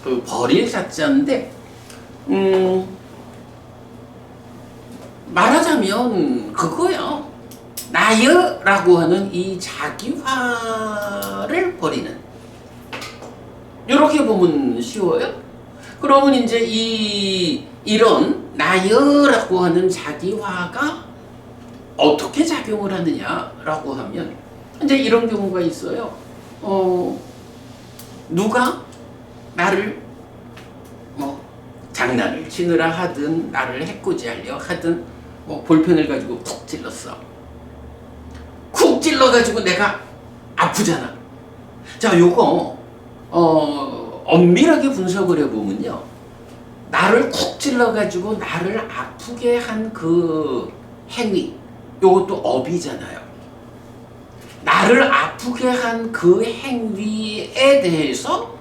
A: 그 버릴 사자인데, 말하자면 그거요. 나여라고 하는 이 자기화를 버리는, 이렇게 보면 쉬워요. 그러면 이제 이런 나여라고 하는 자기화가 어떻게 작용을 하느냐라고 하면 이제 이런 경우가 있어요. 누가 나를 장난을 치느라 하든 나를 해코지하려 하든 볼펜을 가지고 쿡 찔렀어. 쿡 찔러가지고 내가 아프잖아. 자, 요거 엄밀하게 분석을 해보면요, 나를 쿡 찔러가지고 나를 아프게 한 그 행위, 요것도 업이잖아요. 나를 아프게 한 그 행위에 대해서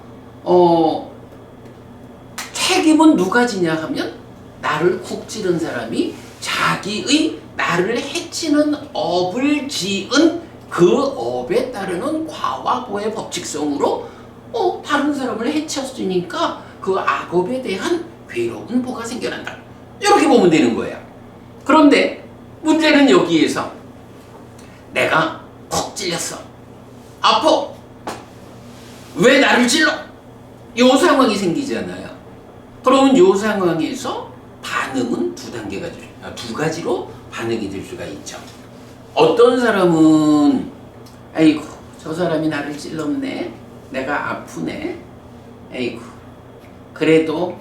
A: 책임은 누가 지냐 하면, 나를 쿡 찌른 사람이 자기의 나를 해치는 업을 지은 그 업에 따르는 과와 보의 법칙성으로 다른 사람을 해쳤으니까 그 악업에 대한 괴로운 보가 생겨난다. 이렇게 보면 되는 거예요. 그런데 문제는 여기에서 내가 콕 찔렸어. 아파. 왜 나를 찔러? 요 상황이 생기잖아요. 그러면 요 상황에서 반응은 두 가지로 반응이 될 수가 있죠. 어떤 사람은 아이고 저 사람이 나를 찔렀네, 내가 아프네, 아이고 그래도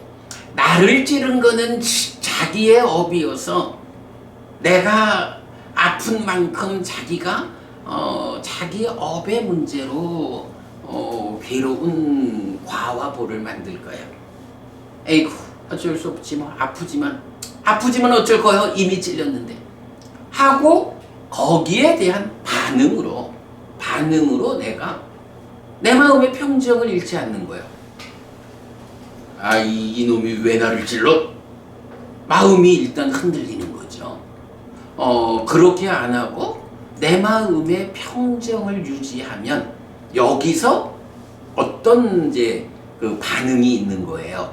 A: 나를 찌른 거는 자기의 업이어서 내가 아픈 만큼 자기가 자기 업의 문제로 괴로운 과와 보를 만들 거야. 에이구 어쩔 수 없지 뭐 아프지만 어쩔 거요 이미 찔렸는데 하고 거기에 대한 반응으로 내가 내 마음의 평정을 잃지 않는 거예요. 아, 이놈이 왜 나를 찔러? 마음이 일단 흔들리는 거죠. 그렇게 안 하고 내 마음의 평정을 유지하면 여기서 어떤 이제 그 반응이 있는 거예요.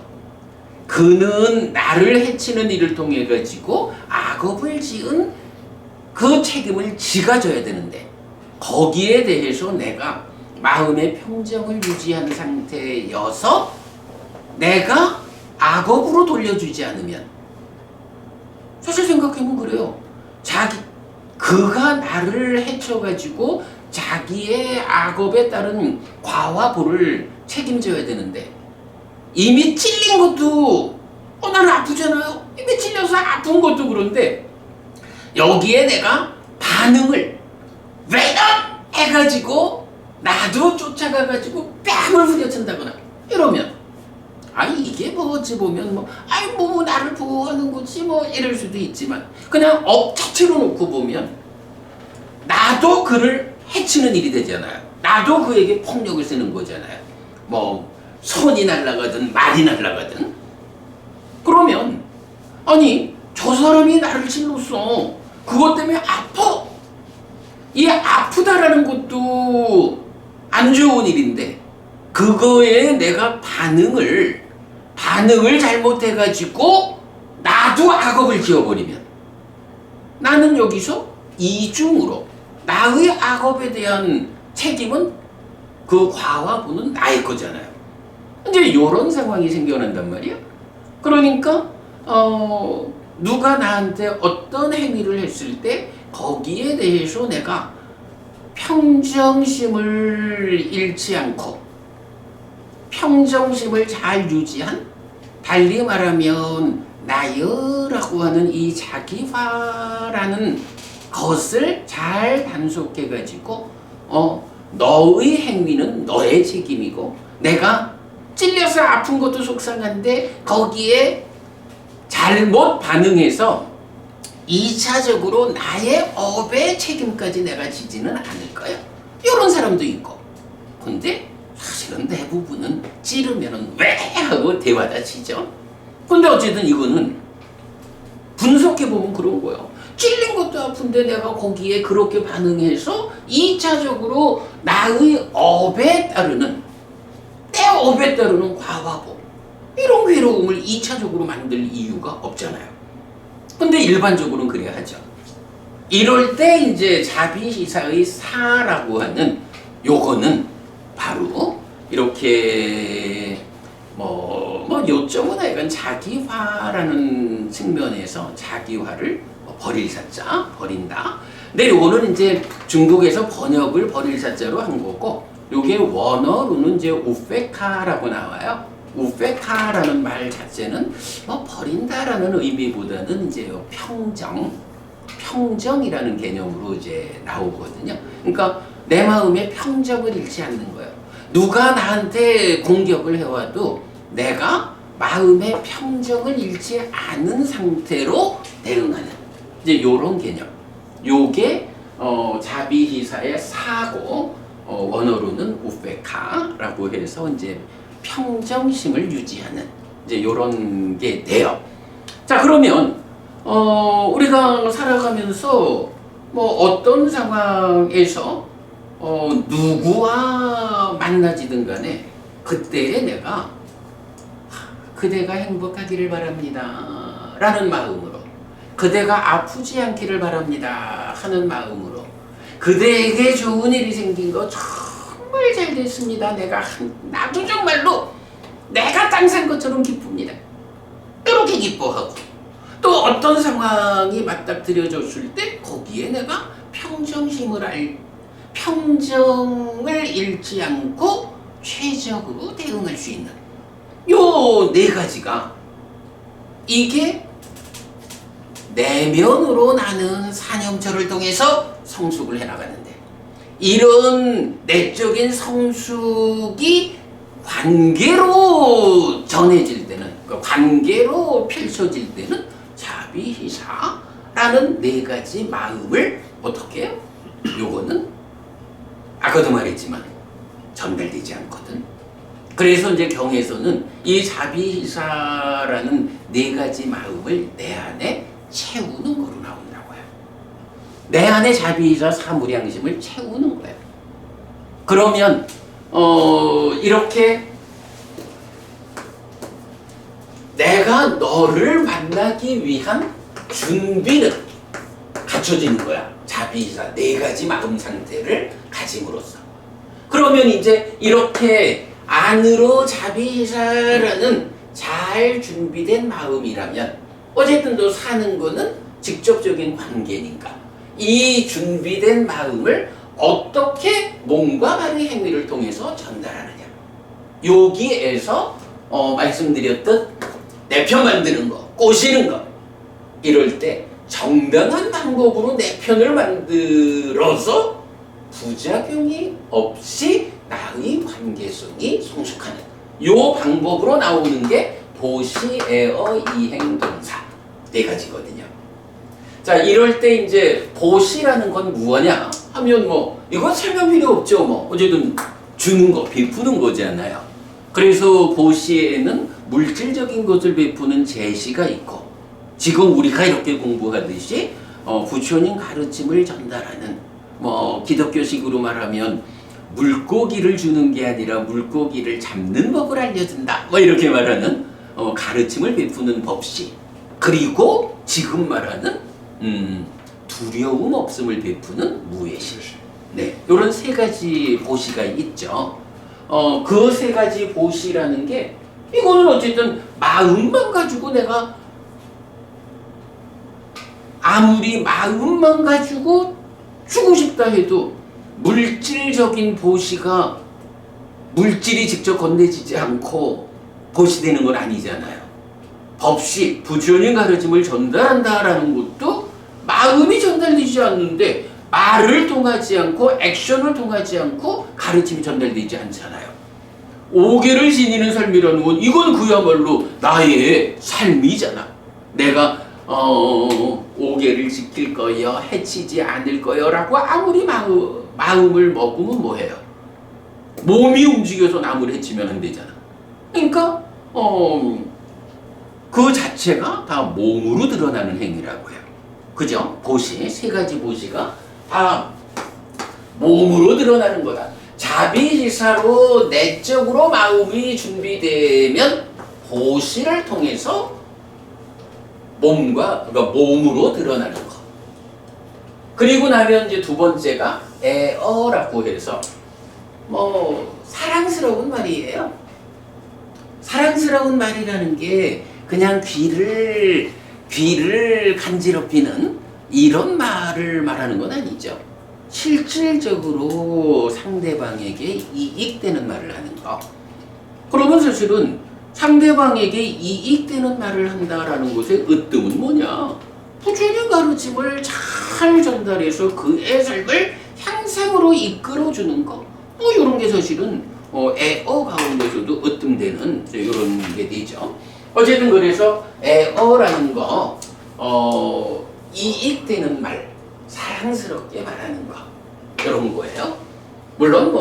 A: 그는 나를 해치는 일을 통해 가지고 악업을 지은 그 책임을 지가 져야 되는데 거기에 대해서 내가 마음의 평정을 유지하는 상태여서 내가 악업으로 돌려주지 않으면 사실 생각해보면 그래요. 그가 나를 해쳐가지고 자기의 악업에 따른 과와 보를 책임져야 되는데 이미 찔린 것도 나는 아프잖아요. 이미 찔려서 아픈 것도 그런데 여기에 내가 반응을 왜넌 해가지고 나도 쫓아가가지고 뺨을 후려친다거나 이러면 이게 뭐 어찌 보면 뭐 나를 보호하는 거지 뭐 이럴 수도 있지만 그냥 업 자체로 놓고 보면 나도 그를 해치는 일이 되잖아요. 나도 그에게 폭력을 쓰는 거잖아요. 뭐 손이 날아가든 말이 날아가든 그러면 저 사람이 나를 찔렀어. 그것 때문에 아파. 이 아프다라는 것도 안 좋은 일인데 그거에 내가 반응을 잘못해가지고 나도 악업을 지어버리면 나는 여기서 이중으로 나의 악업에 대한 책임은 그 과와 보는 나의 거잖아요. 이제 이런 상황이 생겨난단 말이야. 그러니까 누가 나한테 어떤 행위를 했을 때 거기에 대해서 내가 평정심을 잃지 않고 평정심을 잘 유지한, 달리 말하면 나여라고 하는 이 자기화라는 것을 잘 단속해가지고 너의 행위는 너의 책임이고 내가 찔려서 아픈 것도 속상한데 거기에 잘못 반응해서 2차적으로 나의 업의 책임까지 내가 지지는 않을 거야. 이런 사람도 있고. 근데 사실은 대부분은 찌르면은 왜 하고 대화다 치죠. 근데 어쨌든 이거는 분석해보면 그런 거예요. 찔린 것도 아픈데 내가 거기에 그렇게 반응해서 2차적으로 나의 업에 따르는, 내 업에 따르는 과화보, 이런 괴로움을 2차적으로 만들 이유가 없잖아요. 근데 일반적으로는 그래야 하죠. 이럴 때 이제 자비시사의 사라고 하는 요거는 바로 이렇게 요점은 하여간 자기화라는 측면에서 자기화를 버릴 사자, 버린다. 근데 요거는 이제 중국에서 번역을 버릴 사자로 한 거고, 요게 원어로는 이제 우페카라고 나와요. 우페카라는 말 자체는 버린다라는 의미보다는 이제 평정이라는 개념으로 이제 나오거든요. 그러니까 내 마음의 평정을 잃지 않는 거예요. 누가 나한테 공격을 해와도 내가 마음의 평정을 잃지 않은 상태로 대응하는 이제 이런 개념. 요게 자비시사의 사고, 원어로는 우페카라고 해서 이제 평정심을 유지하는 이제 이런 게 돼요. 자, 그러면 우리가 살아가면서 어떤 상황에서 누구와 만나지든 간에 그때에 내가 그대가 행복하기를 바랍니다 라는 마음으로, 그대가 아프지 않기를 바랍니다 하는 마음으로, 그대에게 좋은 일이 생긴 거 정말 잘 됐습니다. 나도 정말로 내가 땅 산 것처럼 기쁩니다. 이렇게 기뻐하고, 또 어떤 상황이 맞닥뜨려졌을 때 거기에 내가 평정을 잃지 않고 최적으로 대응할 수 있는 요 네 가지가 이게 내면으로 나는 산염철을 통해서 성숙을 해나가는데, 이런 내적인 성숙이 관계로 전해질 때는, 관계로 펼쳐질 때는 자비희사라는 네 가지 마음을 어떻게 해요? 요거는 아까도 말했지만 전달되지 않거든. 그래서 이제 경에서는 이 자비희사라는 네 가지 마음을 내 안에 채우는 거로 나온다고요. 내 안에 자비희사 사무량심을 채우는 거예요. 그러면 이렇게 내가 너를 만나기 위한 준비는 갖춰지는 거야. 자비희사 네 가지 마음 상태를 가짐으로써. 그러면 이제 이렇게 안으로 자비희사라는 잘 준비된 마음이라면 어쨌든 또 사는 거는 직접적인 관계니까 이 준비된 마음을 어떻게 몸과 말의 행위를 통해서 전달하느냐. 여기에서 말씀드렸던 내 편 만드는 거, 꼬시는 거, 이럴 때 정당한 방법으로 내 편을 만들어서 부작용이 없이 나의 관계성이 성숙하는 요 방법으로 나오는 게 보시, 에어, 이행, 동사 네 가지거든요. 자, 이럴 때 이제 보시라는 건 무엇냐 하면 뭐 이건 설명 필요 없죠. 뭐 어쨌든 주는 거, 베푸는 거잖아요. 그래서 보시에는 물질적인 것을 베푸는 제시가 있고, 지금 우리가 이렇게 공부하듯이 부처님 가르침을 전달하는, 뭐 기독교식으로 말하면 물고기를 주는 게 아니라 물고기를 잡는 법을 알려준다, 뭐 이렇게 말하는 가르침을 베푸는 법시, 그리고 지금 말하는 두려움 없음을 베푸는 무예시. 네, 이런 세 가지 보시가 있죠. 그 세 가지 보시라는 게 이거는 어쨌든 마음만 가지고 내가 아무리 마음만 가지고 주고 싶다 해도 물질적인 보시가 물질이 직접 건네지지 않고 보시되는 건 아니잖아요. 법시, 부처님 가르침을 전달한다라는 것도 마음이 전달되지 않는데 말을 통하지 않고 액션을 통하지 않고 가르침이 전달되지 않잖아요. 오계를 지니는 삶이라는 건 이건 그야말로 나의 삶이잖아. 내가 오계를 지킬 거여, 해치지 않을 거여라고 아무리 마음을 먹으면 뭐해요? 몸이 움직여서 남을 해치면 안 되잖아. 그러니까 그 자체가 다 몸으로 드러나는 행위라고 해요. 그죠? 보시, 세 가지 보시가 다 몸으로 드러나는 거다. 자비지사로 내적으로 마음이 준비되면 보시를 통해서 그러니까 몸으로 드러나는 거. 그리고 나면 이제 두 번째가 에어라고 해서 뭐 사랑스러운 말이에요. 사랑스러운 말이라는 게 그냥 귀를 간지럽히는 이런 말을 말하는 건 아니죠. 실질적으로 상대방에게 이익되는 말을 하는 거. 그러면 사실은 상대방에게 이익되는 말을 한다라는 것의 으뜸은 뭐냐? 부처님 가르침을 잘 전달해서 그의 삶을 향상으로 이끌어주는 거. 뭐 이런 게 사실은 에어 가운데서도 으뜸되는 이런 게 되죠. 어쨌든 그래서 에어라는 거 이익되는 말, 사랑스럽게 말하는 거, 이런 거예요. 물론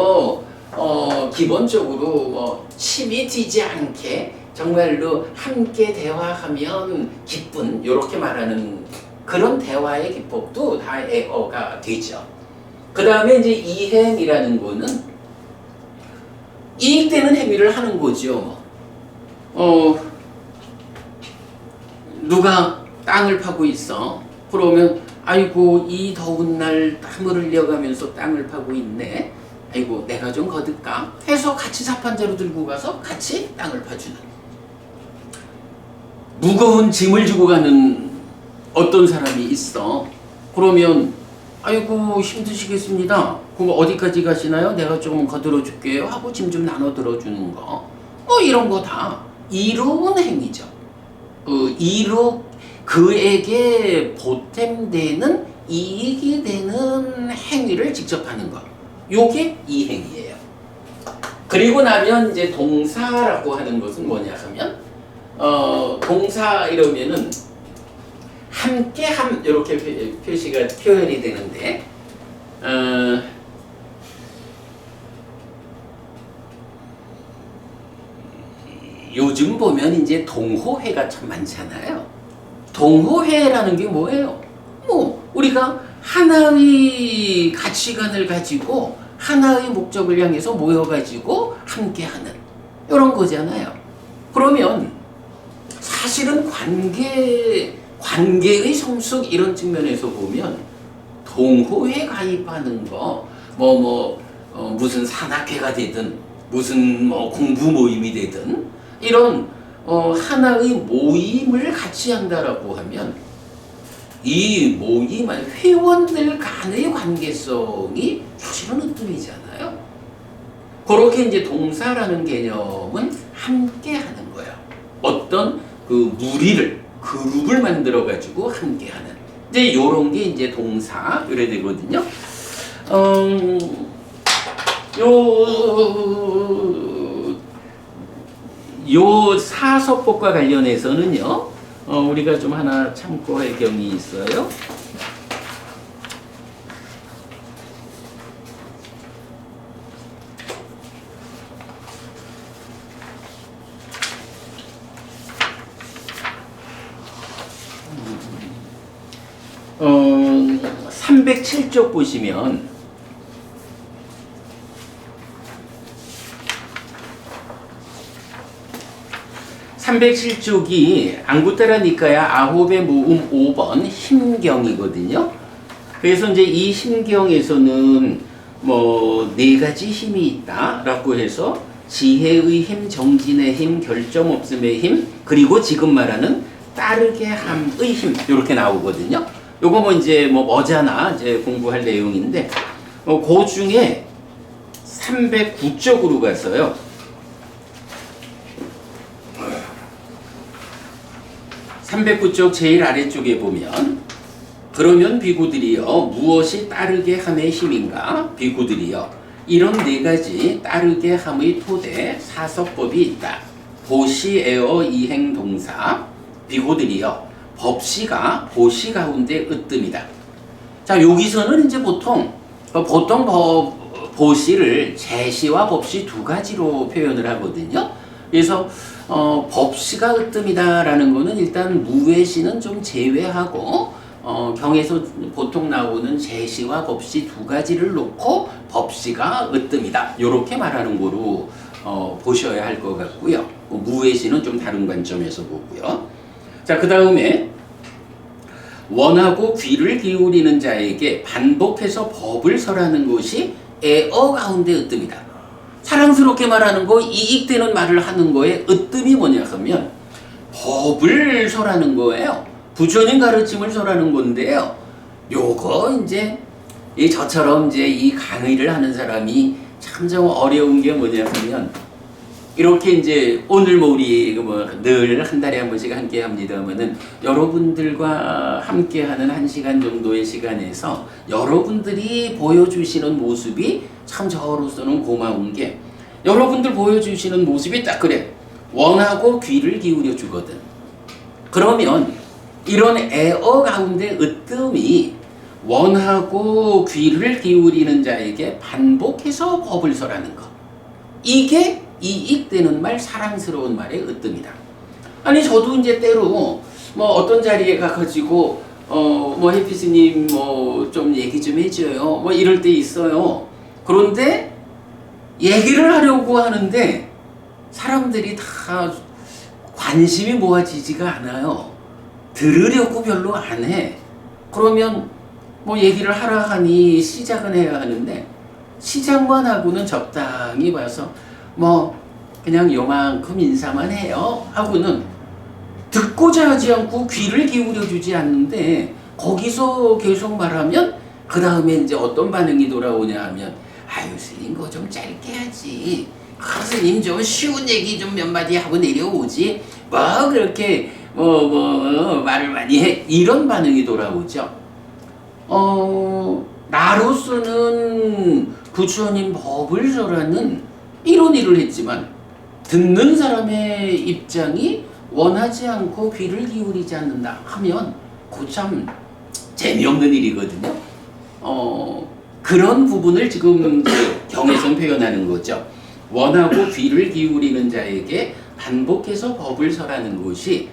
A: 기본적으로 침이 튀지 않게 정말로 함께 대화하면 기쁜, 이렇게 말하는 그런 대화의 기법도 다 에어가 되죠. 그 다음에 이제 이행이라는 거는 이익되는 행위를 하는 거죠. 누가 땅을 파고 있어. 그러면 아이고 이 더운 날 땀을 흘려가면서 땅을 파고 있네. 아이고 내가 좀 거둘까? 해서 같이 사판자로 들고 가서 같이 땅을 파주는. 무거운 짐을 주고 가는 어떤 사람이 있어. 그러면 아이고 힘드시겠습니다. 그럼 어디까지 가시나요? 내가 조금 거들어 줄게요 하고 짐 좀 나눠 들어주는 거. 뭐 이런 거 다 이로운 행위죠. 이로 그에게 보탬되는 이익이 되는 행위를 직접 하는 것. 요게 이행이에요. 그리고 나면 이제 동사라고 하는 것은 뭐냐 하면 동사 이러면은 함께함 이렇게 표시가 표현이 되는데 요즘 보면 이제 동호회가 참 많잖아요. 동호회라는 게 뭐예요? 우리가 하나의 가치관을 가지고 하나의 목적을 향해서 모여가지고 함께하는 이런 거잖아요. 그러면 사실은 관계의 성숙 이런 측면에서 보면 동호회 가입하는 거 무슨 산악회가 되든 무슨 공부 모임이 되든 이런 하나의 모임을 같이 한다라고 하면 이 모임 안 회원들 간의 관계성이 사실은 으뜸이잖아요. 그렇게 이제 동사라는 개념은 함께 하는 거예요. 어떤 그 무리를 그룹을 만들어 가지고 함께 하는 이제 요런 게 이제 동사 이래 되거든요. 요 사서법과 관련해서는요. 우리가 좀 하나 참고할 경이 있어요. 어, 307쪽 보시면 (307쪽이) 앙구타라 니카야 아홉의 모음 5번 힘경이거든요. 그래서 이제 이 힘경에서는 네 가지 힘이 있다라고 해서 지혜의 힘, 정진의 힘, 결정 없음의 힘, 그리고 지금 말하는 따르게 함의 힘 이렇게 나오거든요. 요거 이제 뭐잖아 이제 공부할 내용인데 그 중에 309쪽으로 가서요. 309쪽 제일 아래쪽에 보면 그러면 비구들이여 무엇이 따르게 함의 힘인가? 비구들이여 이런 네 가지 따르게 함의 토대 사서법이 있다. 보시 에어 이행 동사 비구들이여 법시가 보시 가운데 으뜸이다. 자 여기서는 이제 보통 보시를 제시와 법시 두 가지로 표현을 하거든요. 그래서 법시가 으뜸이다라는 거는 일단 무외시는 좀 제외하고 경에서 보통 나오는 제시와 법시 두 가지를 놓고 법시가 으뜸이다. 이렇게 말하는 거로 보셔야 할 것 같고요. 무외시는 좀 다른 관점에서 보고요. 자, 그 다음에 원하고 귀를 기울이는 자에게 반복해서 법을 설하는 것이 애어 가운데 으뜸이다. 사랑스럽게 말하는 거, 이익되는 말을 하는 거에 으뜸이 뭐냐 하면 법을 설하는 거예요. 부처님 가르침을 설하는 건데요. 요거 이제 저처럼 이제 이 강의를 하는 사람이 참 어려운 게 뭐냐 하면 이렇게 이제 오늘 우리 늘 한 달에 한 번씩 함께 합니다만은 여러분들과 함께하는 1시간 정도의 시간에서 여러분들이 보여주시는 모습이 참 저로서는 고마운 게 여러분들 보여주시는 모습이 딱 그래. 원하고 귀를 기울여 주거든. 그러면 이런 애어 가운데 으뜸이 원하고 귀를 기울이는 자에게 반복해서 법을 설하는 것. 이게 이익되는 말, 사랑스러운 말의 으뜸이다. 아니 저도 이제 때로 어떤 자리에 가가지고 해피스님 좀 얘기 좀 해줘요. 이럴 때 있어요. 그런데 얘기를 하려고 하는데 사람들이 다 관심이 모아지지가 않아요. 들으려고 별로 안 해. 그러면 얘기를 하라 하니 시작은 해야 하는데 시작만 하고는 적당히 봐서 그냥 요만큼 인사만 해요 하고는 듣고자 하지 않고 귀를 기울여 주지 않는데 거기서 계속 말하면 그 다음에 이제 어떤 반응이 돌아오냐 하면 아유 스님 그거 좀 짧게 하지. 스님 좀 쉬운 얘기 좀 몇 마디 하고 내려오지. 그렇게 말을 많이 해. 이런 반응이 돌아오죠. 나로서는 부처님 법을 설하는 이런 일을 했지만 듣는 사람의 입장이 원하지 않고 귀를 기울이지 않는다 하면 참 재미없는 일이거든요. 그런 부분을 지금 경에서 표현하는 거죠. 원하고 귀를 기울이는 자에게 반복해서 법을 설하는 것이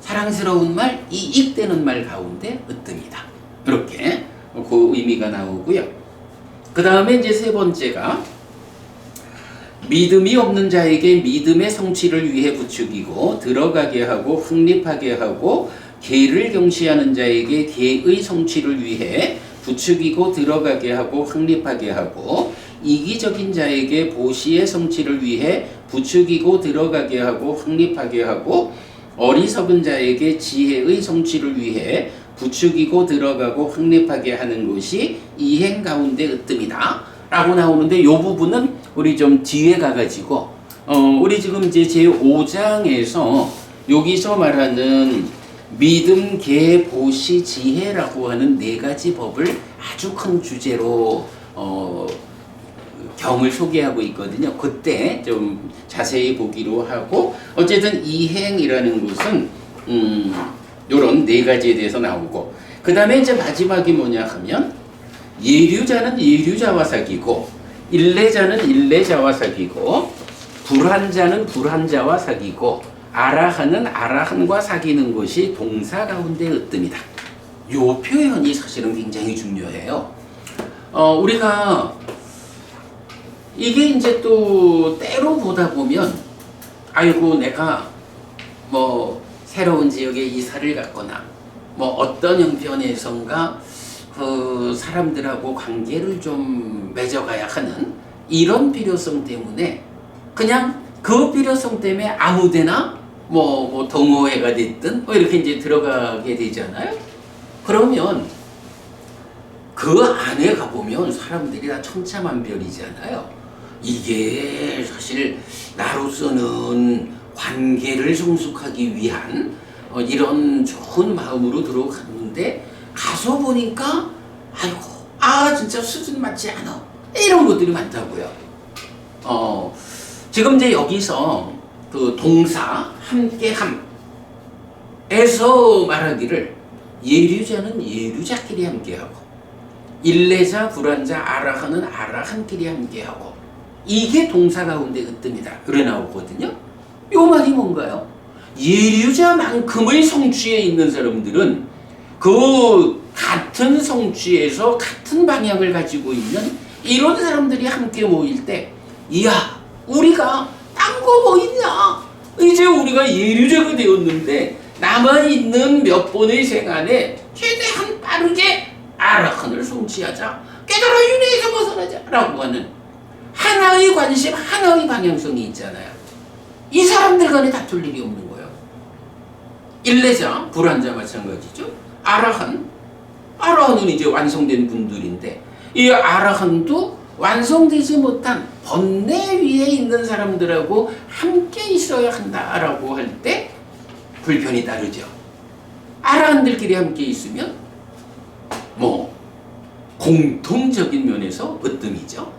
A: 사랑스러운 말, 이익되는 말 가운데 으뜸이다. 이렇게 그 의미가 나오고요. 그 다음에 이제 세 번째가 믿음이 없는 자에게 믿음의 성취를 위해 부추기고 들어가게 하고 확립하게 하고 계를 경시하는 자에게 계의 성취를 위해 부추기고 들어가게 하고 확립하게 하고 이기적인 자에게 보시의 성취를 위해 부추기고 들어가게 하고 확립하게 하고 어리석은 자에게 지혜의 성취를 위해 부추기고 들어가고 확립하게 하는 것이 이행 가운데 으뜸이다 라고 나오는데 이 부분은 우리 좀 뒤에 가가지고 우리 지금 이제 제5장에서 여기서 말하는 믿음, 계, 보시, 지혜라고 하는 네 가지 법을 아주 큰 주제로 경을 소개하고 있거든요. 그때 좀 자세히 보기로 하고 어쨌든 이행이라는 것은 요런 네 가지에 대해서 나오고 그 다음에 이제 마지막이 뭐냐 하면 예류자는 예류자와 사귀고 일례자는 일례자와 사귀고 불환자는 불환자와 사귀고 아라한은 아라한과 사귀는 것이 동사 가운데 으뜸이다. 요 표현이 사실은 굉장히 중요해요. 우리가 이게 이제 또 때로 보다 보면 아이고 내가 뭐 새로운 지역에 이사를 갔거나 뭐 어떤 형편에선가 그 사람들하고 관계를 좀 맺어가야 하는 이런 필요성 때문에 그냥 그 필요성 때문에 아무데나 뭐 동호회가 됐든 뭐 이렇게 이제 들어가게 되잖아요. 그러면 그 안에 가보면 사람들이 다 천차만별이잖아요. 이게 사실 나로서는 관계를 성숙하기 위한 이런 좋은 마음으로 들어갔는데 가서 보니까 아이고 진짜 수준 맞지 않아 이런 것들이 많다고요. 지금 이제 여기서 그 동사 함께함에서 말하기를 예류자는 예류자끼리 함께하고 일례자 불환자 아라한은 아라한끼리 함께하고 이게 동사 가운데 으뜸이다 그래 나오거든요. 요 말이 뭔가요? 예류자만큼의 성취에 있는 사람들은 그 같은 성취에서 같은 방향을 가지고 있는 이런 사람들이 함께 모일 때 이야 우리가 딴 거 뭐 있냐 이제 우리가 예류자가 되었는데 남아있는 몇 번의 생안에 최대한 빠르게 아라한을 성취하자 깨달아 윤회에서 벗어나자 라고 하는 하나의 관심 하나의 방향성이 있잖아요. 이 사람들 간에 다툴 일이 없는 거예요. 일례자 불환자 마찬가지죠. 아라한은 이제 완성된 분들인데 이 아라한도 완성되지 못한 번뇌 위에 있는 사람들하고 함께 있어야 한다라고 할 때 불편이 따르죠. 아라한들끼리 함께 있으면 뭐 공통적인 면에서 으뜸이죠.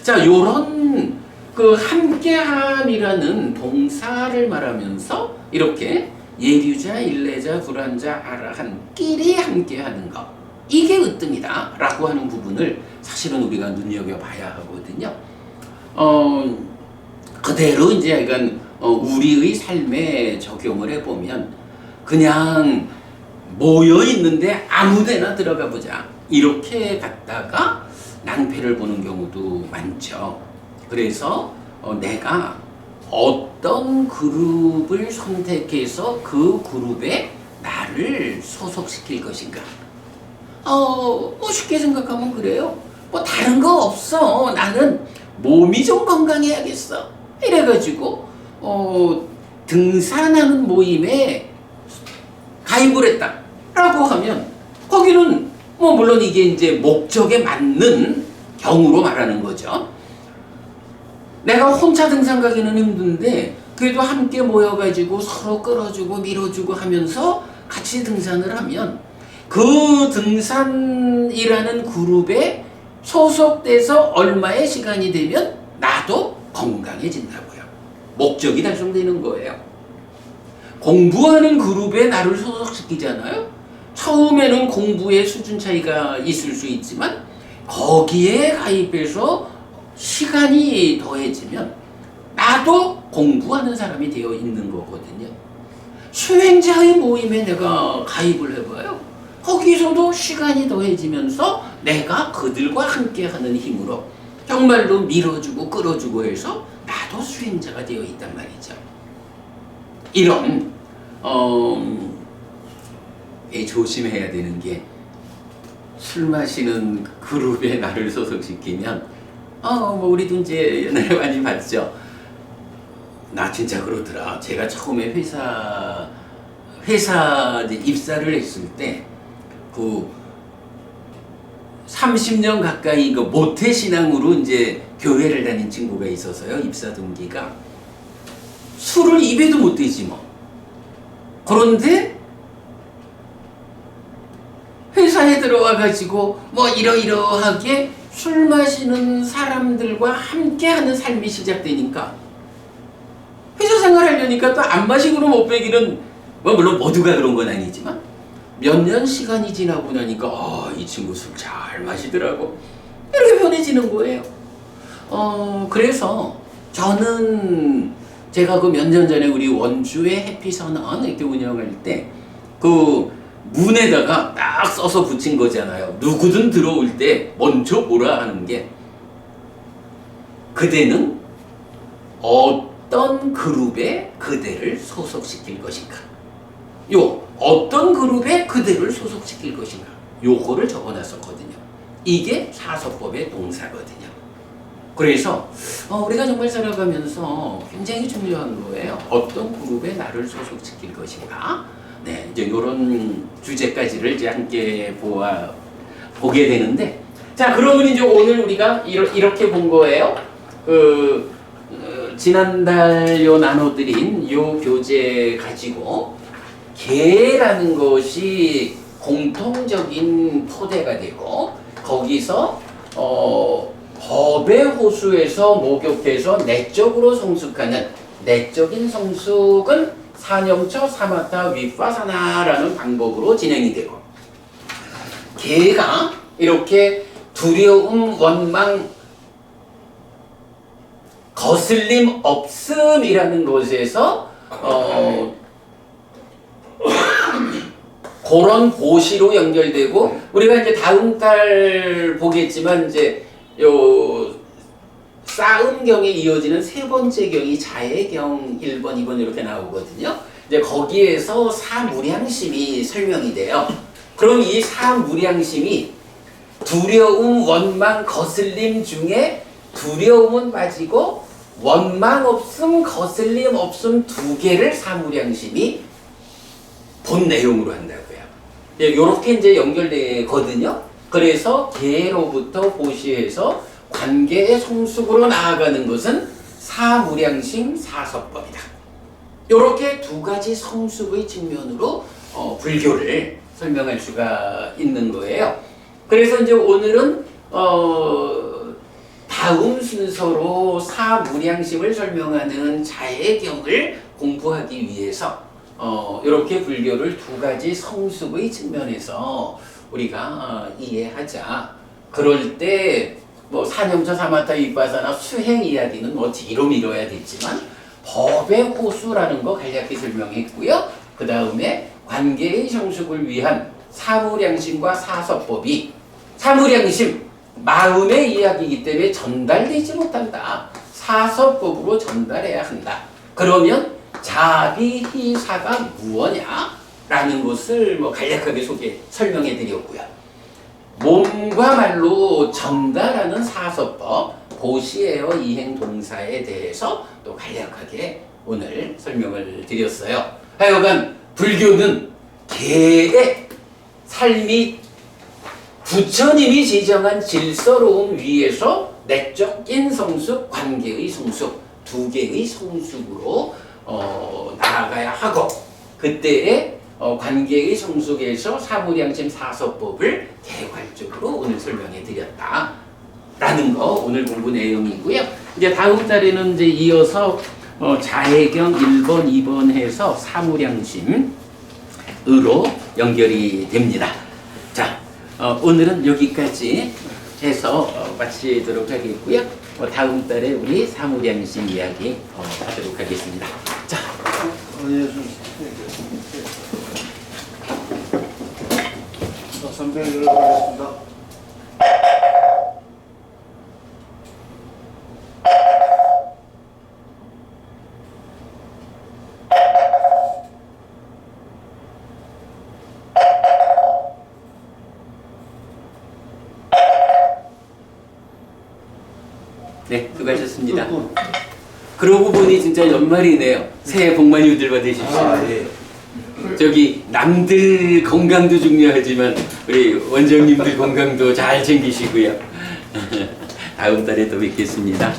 A: 자, 요런 그 함께함이라는 동사를 말하면서 이렇게 예류자, 일례자, 불환자, 아라한끼리 함께하는 것 이게 으뜸이다 라고 하는 부분을 사실은 우리가 눈여겨봐야 하거든요. 그대로 이제 약간 우리의 삶에 적용을 해보면 그냥 모여있는데 아무데나 들어가 보자 이렇게 갔다가 낭패를 보는 경우도 많죠. 그래서 내가 어떤 그룹을 선택해서 그 그룹에 나를 소속시킬 것인가. 뭐 쉽게 생각하면 그래요. 뭐 다른 거 없어. 나는 몸이 좀 건강해야겠어. 이래가지고 등산하는 모임에 가입을 했다 라고 하면 거기는 뭐 물론 이게 이제 목적에 맞는 경우로 말하는 거죠. 내가 혼자 등산 가기는 힘든데 그래도 함께 모여가지고 서로 끌어주고 밀어주고 하면서 같이 등산을 하면 그 등산이라는 그룹에 소속돼서 얼마의 시간이 되면 나도 건강해진다고요. 목적이 달성되는 거예요. 공부하는 그룹에 나를 소속시키잖아요. 처음에는 공부의 수준 차이가 있을 수 있지만 거기에 가입해서 시간이 더해지면 나도 공부하는 사람이 되어 있는 거거든요. 수행자의 모임에 내가 가입을 해봐요. 거기서도 시간이 더해지면서 내가 그들과 함께하는 힘으로 정말로 밀어주고 끌어주고 해서 나도 수행자가 되어 있단 말이죠. 이런 조심해야 되는 게 술 마시는 그룹에 나를 소속시키면 뭐 우리도 이제 옛날에 많이 봤죠. 나 진짜 그렇더라. 제가 처음에 회사 이제 입사를 했을 때 그 30년 가까이 그 모태 신앙으로 이제 교회를 다닌 친구가 있어서요. 입사 동기가 술을 입에도 못 대지 뭐. 그런데 회사에 들어와 가지고 뭐 이러이러하게 술 마시는 사람들과 함께하는 삶이 시작되니까 회사 생활하려니까 또 안 마시고는 못 빼기는 뭐 물론 모두가 그런 건 아니지만 몇 년 시간이 지나고 나니까 이 친구 술 잘 마시더라고 이렇게 변해지는 거예요. 그래서 저는 제가 그 몇 년 전에 우리 원주의 해피선언 이렇게 운영할 때 그 문에다가 딱 써서 붙인 거잖아요. 누구든 들어올 때 먼저 뭐라 하는 게 그대는 어떤 그룹에 그대를 소속시킬 것인가? 어떤 그룹에 그대를 소속시킬 것인가? 요거를 적어놨었거든요. 이게 사서법의 동사거든요. 그래서 우리가 정말 살아가면서 굉장히 중요한 거예요. 어떤 그룹에 나를 소속시킬 것인가? 네, 이제 이런 주제까지를 이제 함께 보게 되는데, 자, 그러면 이제 오늘 우리가 이렇게 본 거예요. 지난달 나눠드린 요 교재 가지고 계라는 것이 공통적인 토대가 되고 거기서 법의 호수에서 목욕해서 내적으로 성숙하는 내적인 성숙은 사념처 사마타 위파사나라는 방법으로 진행이 되고 계가 이렇게 두려움, 원망, 거슬림 없음이라는 것에서 그런 보시로 연결되고 우리가 이제 다음 달 보겠지만 이제 요 싸움경에 이어지는 세 번째 경이 자해경 1번, 2번 이렇게 나오거든요. 이제 거기에서 사무량심이 설명이 돼요. 그럼 이 사무량심이 두려움, 원망, 거슬림 중에 두려움은 빠지고 원망 없음, 거슬림 없음 두 개를 사무량심이 본 내용으로 한다고요. 이렇게 이제 연결되거든요. 그래서 계로부터 보시해서 관계의 성숙으로 나아가는 것은 사무량심 사서법이다. 이렇게 두 가지 성숙의 측면으로 불교를 설명할 수가 있는 거예요. 그래서 이제 오늘은 다음 순서로 사무량심을 설명하는 자해경을 공부하기 위해서 이렇게 불교를 두 가지 성숙의 측면에서 우리가 이해하자. 그럴 때 뭐 사념처 사마타 위파사나 수행 이야기는 뭐 뒤로 미뤄야 되지만 법의 호수라는 거 간략히 설명했고요. 그 다음에 관계의 성숙을 위한 사무량심과 사서법이 사무량심 마음의 이야기이기 때문에 전달되지 못한다. 사서법으로 전달해야 한다. 그러면 자비희사가 무엇냐라는 것을 뭐 간략하게 설명해 드렸고요. 몸과 말로 전달하는 사서법, 보시에어 이행 동사에 대해서 또 간략하게 오늘 설명을 드렸어요. 하여간 불교는 개의 삶이 부처님이 지정한 질서로움 위에서 내적인 성숙, 관계의 성숙 두 개의 성숙으로 나아가야 하고 그때의 관계의 성숙에서 사무량심 사서법을 개괄적으로 오늘 설명해 드렸다라는 거 오늘 공부 내용이고요. 이제 다음 달에는 이제 이어서 자해경 1번, 2번 해서 사무량심으로 연결이 됩니다. 자, 오늘은 여기까지 해서 마치도록 하겠고요. 다음 달에 우리 사무량심 이야기 하도록 하겠습니다. 자,
B: 선배 연락하겠습니다.
A: 네, 수고하셨습니다. 그러고 보니 진짜 연말이네요. 새해 복 많이 받으십시오.
B: 예.
A: 저기 남들 건강도 중요하지만 우리 원장님들 건강도 잘 챙기시고요. 다음 달에 또 뵙겠습니다.